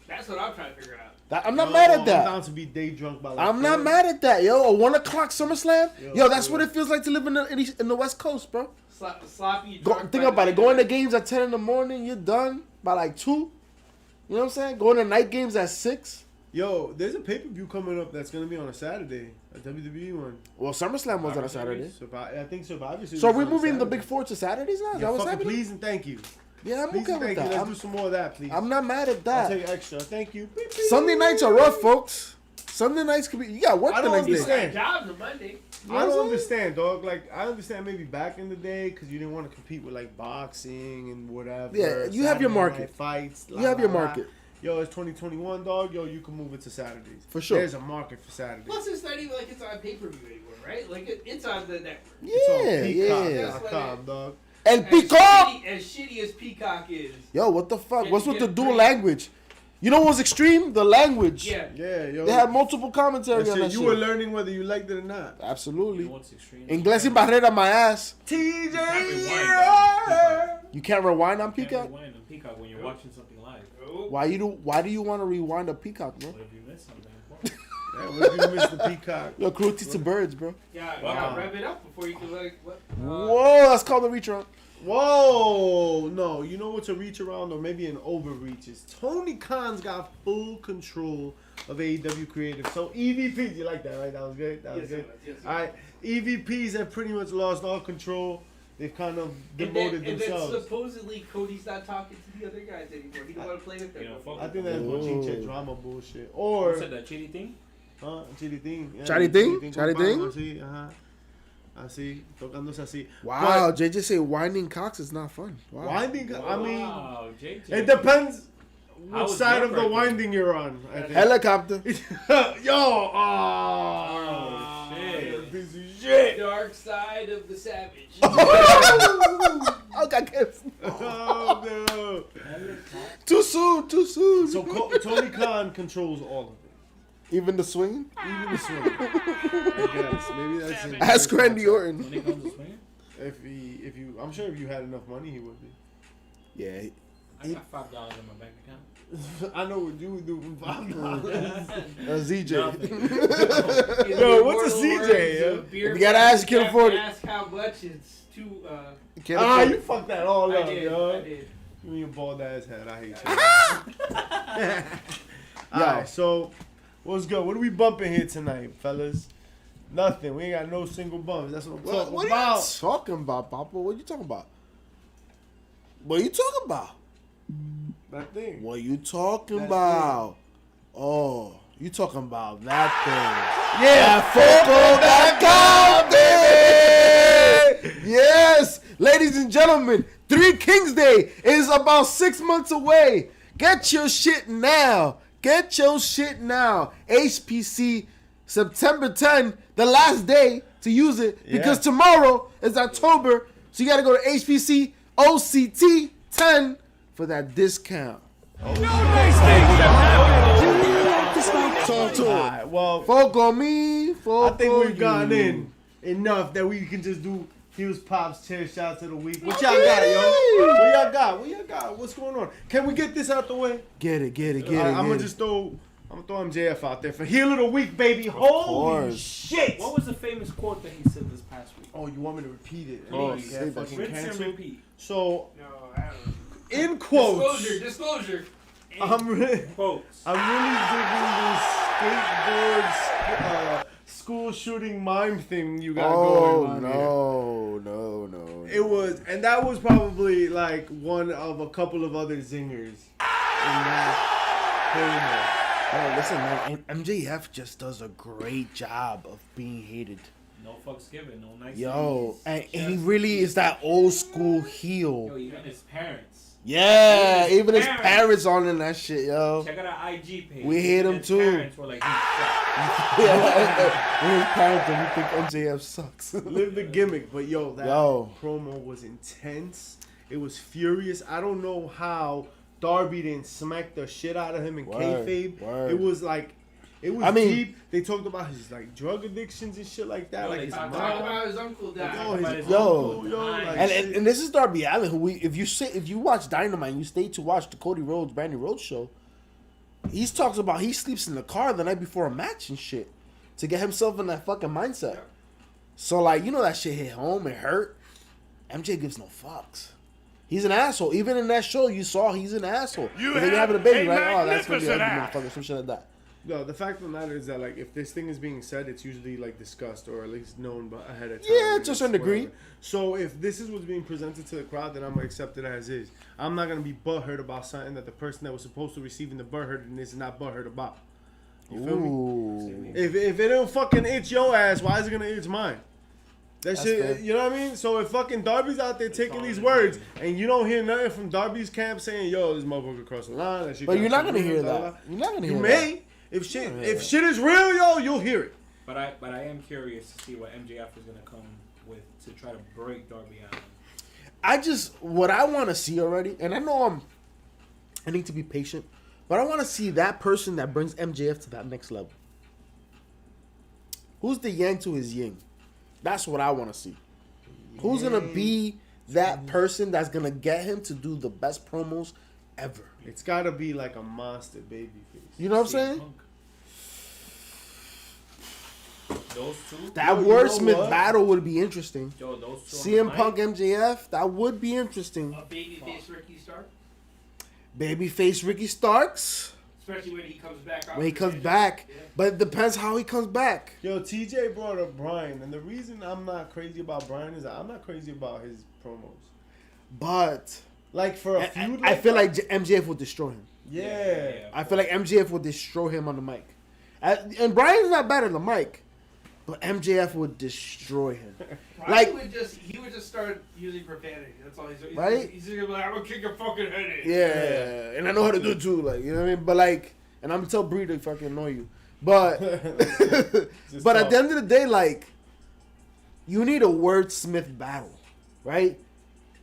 That's what I'm trying to figure out. I'm not mad at I'm that. down to be day drunk by like I'm not 4. mad at that, yo. A 1 o'clock SummerSlam, Yo, yo. That's yo. what it feels like to live in the West Coast, bro. Sloppy. Go, drunk think by about the it. Going to games at 10 in the morning, you're done by like 2. You know what I'm saying? Going to night games at 6. Yo, there's a pay-per-view coming up that's gonna be on a Saturday, a WWE one. Well, SummerSlam was on a Saturday. I think Survivor Series. So is we're on a moving the Saturday. Big Four to Saturdays now? Is Yeah, that what's fucking happening? please and thank you. Yeah, I'm Please okay and with thank you. that. Let's do some more of that, please. I'm not mad at I'll that. take extra. Thank you. Beep, beep. Sunday nights are rough, folks. Sunday nights could be. You got work I the don't next day. understand. Jobs on Monday. I don't understand, dog. Like, I understand maybe back in the day because you didn't want to compete with like boxing and whatever. Yeah, you have your Saturday market. night Fights. You have your market. Yo, it's 2021, dog. Yo, you can move it to Saturdays. For sure. There's a market for Saturdays. Plus, it's not even like it's on pay-per-view anymore, right? Like it's on the network. It's on Yeah, yeah. Peacock.com, dog. And Peacock! As shitty as Peacock is. Yo, what the fuck? Yeah, What's you with the get dual free. language? You know what's extreme? The language. Yeah. Yeah, yo. They had multiple commentary That on shit, that you shit. were learning whether you liked it or not. You know Absolutely. what's extreme? Inglés sin barrera, my ass. TJ. You can't rewind on You can't Peacock? rewind on Peacock when you're watching something live. Oh. Why do you want to rewind a Peacock, bro? What if you miss something important? What if you missed the Peacock? Yo, cruelty to birds, bro. Yeah, Wow. rev it up before you can like what? Whoa, that's called a reach around. Whoa, no. You know what's a reach around or maybe an overreach is Tony Khan's got full control of AEW creative. So EVPs, you like that, right? That was good. That was good. Yes, All right, EVPs have pretty much lost all control. They've kind of demoted themselves. And then supposedly Cody's not talking to the other guys anymore. He don't want to play with them. You know, I think that's bochinche drama bullshit. You Or said that chitty thing? Chitty thing. Yeah, Chitty thing? con Chitty pan, thing? Así, ajá. Así, tocándose así. Wow, JJ say winding cocks is not fun. Wow. Winding, I mean, Wow, JJ. it depends How which was side your of the birthday? winding you're on. I think. Helicopter. Yo, Oh, shit. piece of shit. Dark side of the savage. Okay, guess. Oh, no. Too soon, too soon. So Tony Khan controls all of it. Even the swing? Even the swing. I guess. Maybe that's it. Ask Randy Orton. When it comes to swinging? If you, I'm sure if you had enough money, he would be. Yeah. I got $5 in my bank account. I know what you would do for $5. ZJ. Yo, what's a CJ? You gotta ask, you can afford it. Ask how much it's too. Can't Ah, afford you it. fucked that all I up, did. yo. I did. Give me your bald ass head. I hate you. Yo. Alright, so what's good? What are we bumping here tonight, fellas? Nothing. We ain't got no single bumps. That's what I'm talking What about. are you talking about, Papa? What are you talking about? What are you talking about? That thing. What are you talking That about? Oh, you talking about that thing. Yeah, Foco.com, baby! Yes, ladies and gentlemen, Three Kings Day is about 6 months away. Get your shit now. Get your shit now. HPC September 10, the last day to use it because tomorrow is October. So you got to go to HPC OCT 10 for that discount. Talk to him. Alright, well, Folk on me. Folk I think on we've gotten you. in enough that we can just do Hughes Pops chair shots of the week. What y'all got, yo? What y'all got? What y'all got? What's going on? Can we get this out the way? Get it. I'm gonna just throw MJF out there for heel of the week, baby. Holy course. shit! What was the famous quote that he said this past week? Oh, you want me to repeat it? Oh, You say got that. fucking Rinse and canceled? repeat. So, No, I don't know. in quotes, Disclosure. I'm really Quotes. digging this skateboard school shooting mime thing you got Oh, going on here. no. It was, and that was probably like one of a couple of other zingers in that Oh, listen, man. MJF just does a great job of being hated. No fucks given. No nice Yo, things. and he really is that old school Yo, heel. even his parents. Yeah, even his parents. parents on in that shit, yo. Check out our IG page. We hate him His too. Parents were like, he's fucked. Yeah, his parents and we think MJF sucks. Live the gimmick, but yo, that Yo. promo was intense. It was furious. I don't know how Darby didn't smack the shit out of him in Word, kayfabe. word. It was like, it was I mean- deep. They talked about his like drug addictions and shit like that. Yo, like they his talked mom. About his uncle Yo, died. his his Yo. uncle, yo, like, And this is Darby Allin, who if you watch Dynamite and you stay to watch the Cody Rhodes, Brandi Rhodes show, he talks about he sleeps in the car the night before a match and shit to get himself in that fucking mindset. So like, you know that shit hit home, it hurt. MJ gives no fucks. He's an asshole. Even in that show, you saw he's an asshole. If they having a baby, right? Oh, that's gonna be a motherfucker, some shit like that. No, the fact of the matter is that like if this thing is being said, it's usually like discussed or at least known ahead of time. Yeah, to a certain degree. Whatever. So if this is what's being presented to the crowd, then I'm gonna accept it as is. I'm not gonna be butthurt about something that the person that was supposed to receiving the butthurt is not butthurt about. You feel me? Ooh. If it don't fucking itch your ass, why is it gonna itch mine? That shit, fair. you know what I mean? So if fucking Darby's out there taking these words and you don't hear nothing from Darby's camp saying, "Yo, this motherfucker crossed the line," that shit But you're got not gonna too hear real, blah, that. blah. You're not gonna You hear may. that. If shit, Yeah. if shit is real, yo, you'll hear it. But I am curious to see what MJF is gonna come with to try to break Darby Allin. What I want to see already, and I know I need to be patient, but I want to see that person that brings MJF to that next level. Who's the yang to his yin? That's what I want to see. Who's gonna be that person that's gonna get him to do the best promos ever? It's gotta be like a monster baby face. You know what I'm saying? Punk. those two. That Yo, you wordsmith know what? battle would be interesting. Yo, those two. CM Punk MJF, that would be interesting. A babyface Ricky Stark, Babyface Ricky Starks especially when he comes back. when he comes back, Yeah. but it depends how he comes back. Yo, TJ brought up Bryan, and the reason I'm not crazy about Bryan is that I'm not crazy about his promos. But Like for a feud, I feel like MJF would destroy him. yeah. I feel like MJF would destroy him on the mic. And Bryan's not bad on the mic, but MJF would destroy him. Like Like- he would just start using profanity. That's all he's Right? He's gonna be like, I'm gonna kick your fucking head in. Yeah, and I know how to do it too. Like, you know what I mean? But like, and I'm gonna tell Bree to fucking annoy you. But Just but at talk. the end of the day, like, you need a wordsmith battle, right?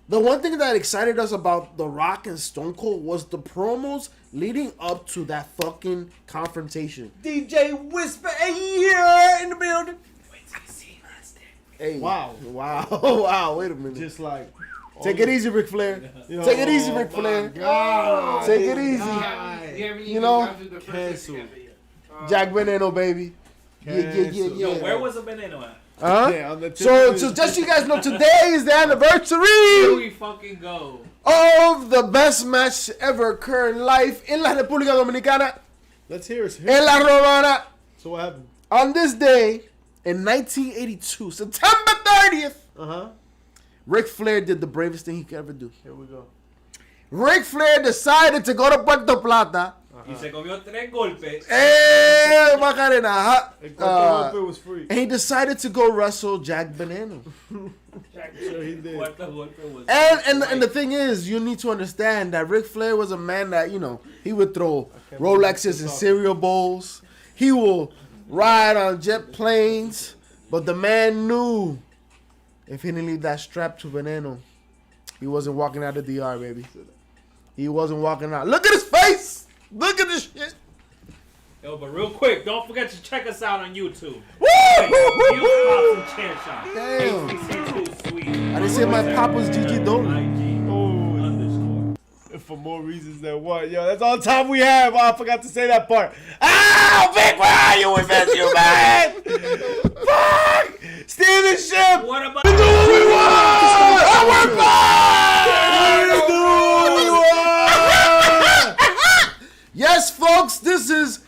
The one thing that excited us about The Rock and Stone Cold was the promos leading up to that fucking confrontation. DJ Whisper, yeah, in the building. Wait till you see last day. Hey, Wow. wow, wow! Wait a minute. Just like Take it easy, Ric Flair. Yo, Take it easy, oh Ric my Flair. God. Take it easy. You know, cancel. Jack Veneno, baby. Cancel. Yo, where was the Veneno at? Huh? Yeah, on the tip So of his- just so you guys know, today is the Here anniversary we fucking go. of the best match ever occur in life in la República Dominicana, Let's hear it. en la Romana. So what happened? On this day in 1982, September 30th, Ric Flair did the bravest thing he could ever do. Here we go. Ric Flair decided to go to Puerto Plata. Y se comió 3 golpes. Macarena, El golpe was free. and he decided to go wrestle Jack Veneno. Sure he did. Cuarto golpe was. And the thing is, you need to understand that Ric Flair was a man that, you know, he would throw Rolexes and cereal bowls. He will ride on jet planes. But the man knew if he didn't leave that strap to Veneno, he wasn't walking out of the DR, baby. He wasn't walking out. Look at his face! Look at this shit! Yo, but real quick, don't forget to check us out on YouTube. Woo! You pop some chair shots. Damn. HTC2 Sweet. I didn't say my papa's GG Dolan. IG_. For more reasons than one. Yo, that's all the time we have. Oh, I forgot to say that part. Ah, Vic, where are you? We miss you, man. Fuck! Steal this ship. What about? Do what we want. And we're back. Let's do what we want. Yes, folks, this is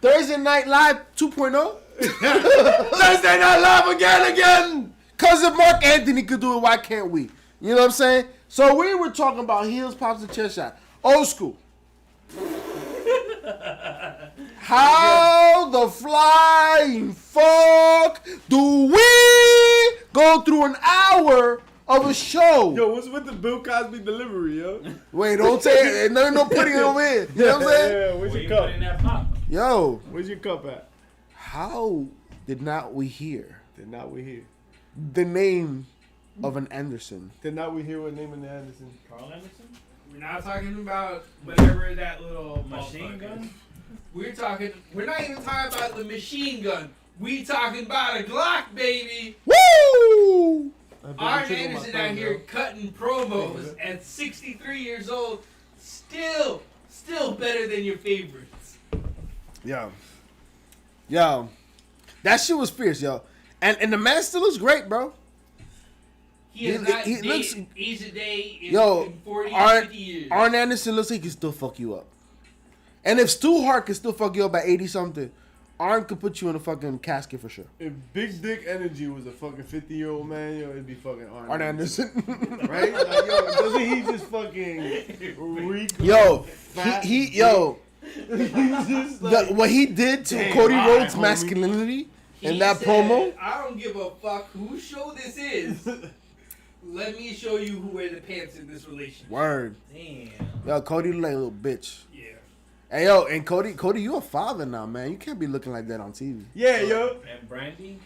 Thursday Night Live 2.0. Thursday Night Live again. Because if Mark Anthony could do it, why can't we? You know what I'm saying? So we were talking about heels, pops, and chair shot. Old school. How the flying fuck do we go through an hour of a show? Yo, what's with the Bill Cosby delivery, yo? Wait, don't say it. No putting it over here. You know what I'm saying? Yeah, where's Where your you cup? putting that pop? Yo, Where's your cup at? how did not we hear Then not we here. the name of an Anderson? Then not we here with naming the Anderson. Carl Anderson? We're not talking about whatever that little Machine motherfucker gun? is. We're not even talking about the machine gun. We talking about a Glock, baby. Woo! Arn Anderson out here cutting promos at 63 years old. Still better than your favorites. Yo, that shit was fierce, yo. And the man still looks great, bro. He has He not looks- dated Age a day in, Yo, in 40 Arn, 50 years. Arn Anderson looks like he can still fuck you up. And if Stu Hart can still fuck you up at 80 something, Arn could put you in a fucking casket for sure. If Big Dick Energy was a fucking 50-year-old man, yo, it'd be fucking Arn. Arn Anderson. Right? Like, yo, doesn't he just fucking reek? Yo, fat he dick? yo, He's just like, what he did to Damn, Cody alright, Rhodes' homie. masculinity in He that said, promo. I don't give a fuck whose show this is. Let me show you who wear the pants in this relationship. Word. Damn. Yo, Cody look like a little bitch. Yeah. Hey, yo, and Cody, you a father now, man. You can't be looking like that on TV. yeah, yo. And Brandy?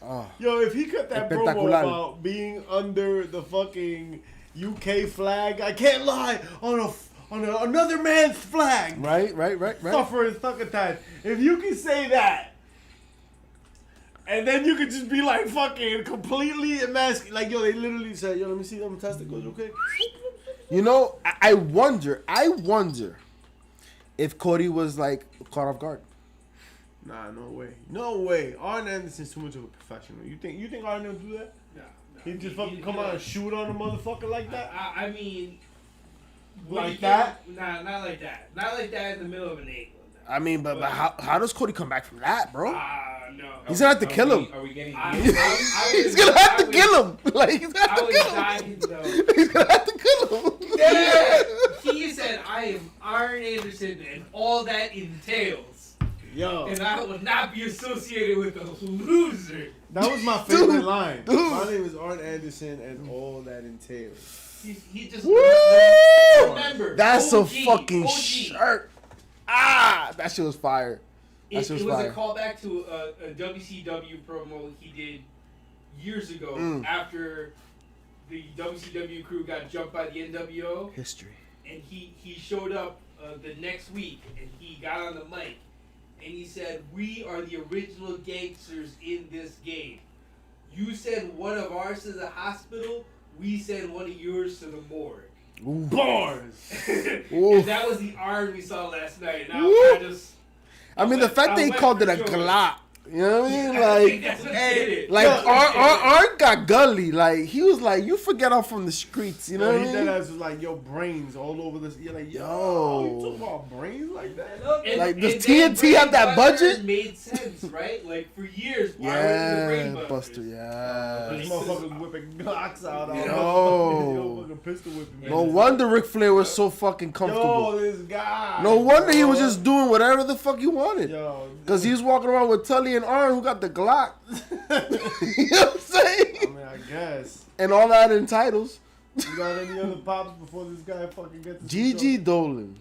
Oh. Yo, if he cut that promo Espectacular. about being under the fucking UK flag, I can't lie, on another man's flag. Right. Suffering succotash. If you can say that, and then you could just be like fucking completely emasculated. Like, yo, they literally said, yo, let me see them testicles, okay? You know, I wonder if Cody was like caught off guard. Nah, no way. No way. Arn Anderson's too much of a professional. You think Arn will do that? No. He just fucking come out and shoot on a motherfucker like that? I mean, Like that? Nah, not like that. Not like that in the middle of an angle. I mean, but how does Cody come back from that, bro? No. He's gonna have to kill him. Are we getting? He's gonna have to kill him. Like he's gonna have to kill him. Though. He's gonna have to kill him. Yeah. He said, "I am Arn Anderson, and all that entails." Yo. And I will not be associated with a loser. That was my favorite Dude. line. Dude. My name is Arn Anderson, and all that entails. He just Woo! remember. That's OG, a fucking OG. shirt. Ah, that shit was fire. That It shit was was fire. a callback to a WCW promo he did years ago after the WCW crew got jumped by the NWO. History. And he showed up the next week and he got on the mic and he said, "We are the original gangsters in this game. You send one of ours to the hospital, we send one of yours to the morgue." Bars. And that was the Arn we saw last night. And Woo. I mean, the fact that he went called it for a George. Glock. You know what I mean? I think Like, that's what did it. like Yo, Arn got gully. Like, he was like, you forget I'm from the streets. You know Yo, what he I dead mean? ass was like, yo, brains all over this. You're like, yo, Yo. you talking about brains like that? And- Like, does and then TNT have that Brain Buster budget? Made sense, right? Like for years, why wasn't Yeah, the Brain Buster, Busters? yeah. This motherfucker's whipping Glocks out. Yo. Fucking pistol whipping. No wonder Ric Flair was so fucking comfortable. Yo, this guy. No wonder he was bro. just doing whatever the fuck he wanted. Yo. Because he was walking around with Tully and Arn, who got the Glock. You know what I'm saying? I mean, I guess. And all that in titles. You got any other pops before this guy fucking gets to Gigi Dolan.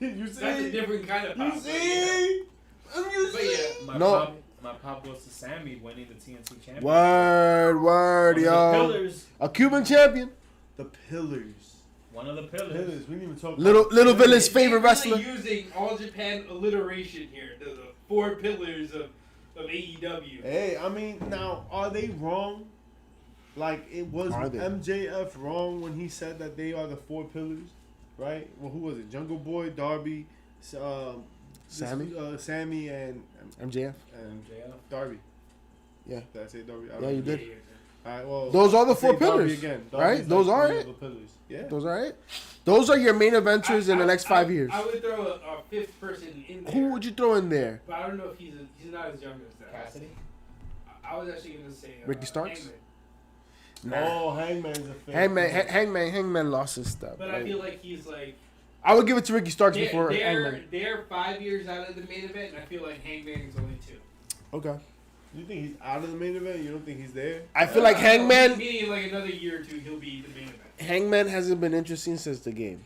You see? That's a different kind of pop. You see? You But see? yeah. My pop was to Sammy winning the TNT championship. Word, One of the yo. pillars. A Cuban champion. The pillars. One of the pillars. Pillars. We didn't even talk Little about Villain's He's favorite really wrestler. using all Japan alliteration here. The 4 pillars of AEW. Hey, I mean, now, are they wrong? Like, it was Are they? MJF wrong when he said that they are the 4 pillars, right? Well, who was it? Jungle Boy, Darby, Sammy? Sammy, and MJF. MJF. Darby. Yeah. Did I say Darby? Yeah, you did. All right, well, Those are the I'll say 4 Darby pillars, again. right? Darby's Those like are 3 it? of the pillars. Yeah. Those are it. Those are your main eventers in the next 5 years. I would throw a 5th person in there. Who would you throw in there? But I don't know if he's not as young as that. Cassidy. I was actually going to say Ricky Starks? Hangman. Oh, Hangman's a fifth. Hangman lost his stuff. But I feel like he's like I would give it to Ricky Starks before they're Hangman. 5 years out of the main event, and I feel like Hangman is only 2. Okay. You think he's out of the main event? You don't think he's there? I feel like Hangman Meaning like another year or 2, he'll be the main event. Hangman hasn't been interesting since the game.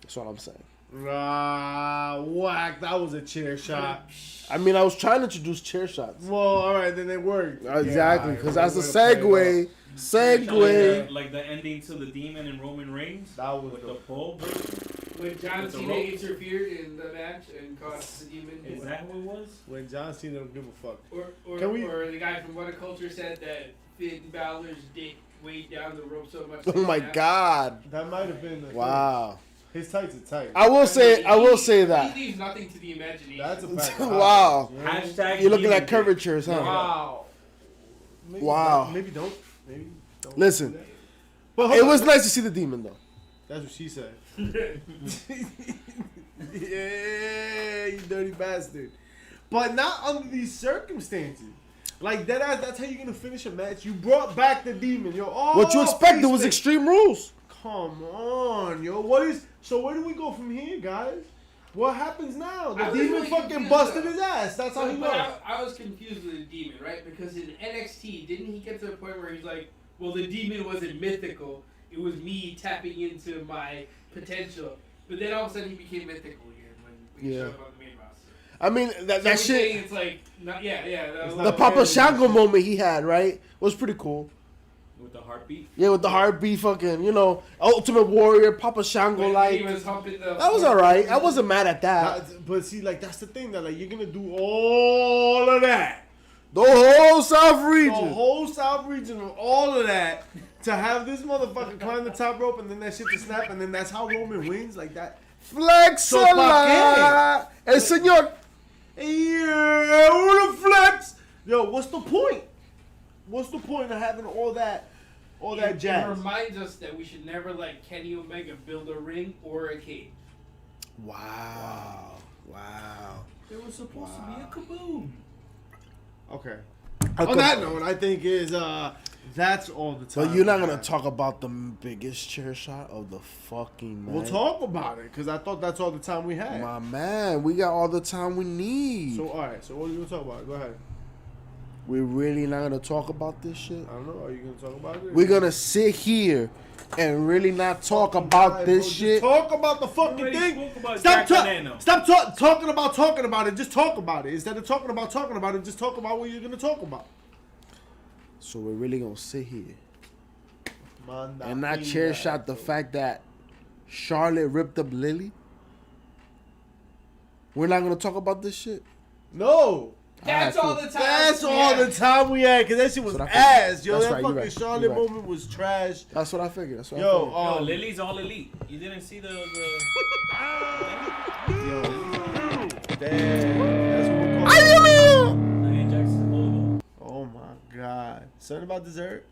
That's what I'm saying. Whack. That was a chair shot. I mean, I was trying to introduce chair shots. Well, all right, then it worked. Exactly, Yeah, because all right, that's a way to play it segue. Segue. Like the ending to the Demon and Roman Reigns. That was with the- the pole. When John With the Cena rope. interfered in the match and cost the Demon. Is that who it was? When John Cena don't give a fuck. Or the guy from What a Culture said that Finn Balor's dick weighed down the rope so much. Oh my God! That might have been the Wow. His tights are tight. I will say that. He leaves nothing to the imagination. That's a fact. of Wow. hours, you know? Hashtag You're looking Demon at curvatures, huh? Wow. Maybe Wow. Maybe don't. Maybe don't. Listen. do that. But hold It on. was nice to see the demon, though. That's what she said. Yeah, you dirty bastard. But not under these circumstances. Like, deadass, that's how you're going to finish a match. You brought back the demon, yo. Oh, What you expect? There was face Extreme Rules. Come on, yo. So where do we go from here, guys? What happens now? The I was demon really fucking confused, busted though. his ass. That's how he But knows. I was confused with the Demon, right? Because in NXT, didn't he get to the point where he's like, well, the Demon wasn't mythical. It was me tapping into my potential. But then all of a sudden he became mythical again when he Yeah. showed up on the main roster. I mean, that So I'm saying shit. it's like, not, yeah. That was It's The not Papa fair. Shango moment he had, right, was pretty cool. With the heartbeat. Yeah, with the heartbeat, fucking, Ultimate Warrior, Papa Shango, when like he was humping the that was alright. I wasn't mad at that. But see, like, that's the thing that, like, you're going to do all of that. The whole South The region. whole South region of all of that to have this motherfucker climb the top rope and then that shit to snap and then that's how Roman wins like that. Flex So, a lot. El señor. Yeah, who the flex? Yo, what's the point? What's the point of having all that It jazz? reminds us that we should never let Kenny Omega build a ring or a cage. Wow. There was supposed to be a kaboom. Okay. On that note, I think that's all the time. But you're not gonna talk about the biggest chair shot of the fucking night. We'll talk about it because I thought that's all the time we had. My man, we got all the time we need. So all right. So what are you gonna talk about? Go ahead. We're really not gonna talk about this shit. I don't know. Are you gonna talk about it? We're gonna sit here and really not talk about this shit. Just talk about the fucking Already thing. spoke about Stop Jack Veneno. talking about it. Just talk about it. Instead of talking about it, just talk about what you're gonna talk about. So we're really gonna sit here and not chair shot the fact that Charlotte ripped up Lily. We're not gonna talk about this shit. No. That's all the time. That's all the time we had because that shit was That's what I figured. ass, yo. That's That right, you're fucking right. Charlotte You're right. moment was trash. That's what I figured. That's what I Yo, figured. Yo, Lily's all elite. You didn't see the Damn. That's what we're calling. Nia Jax's logo. Oh my god. Something about dessert?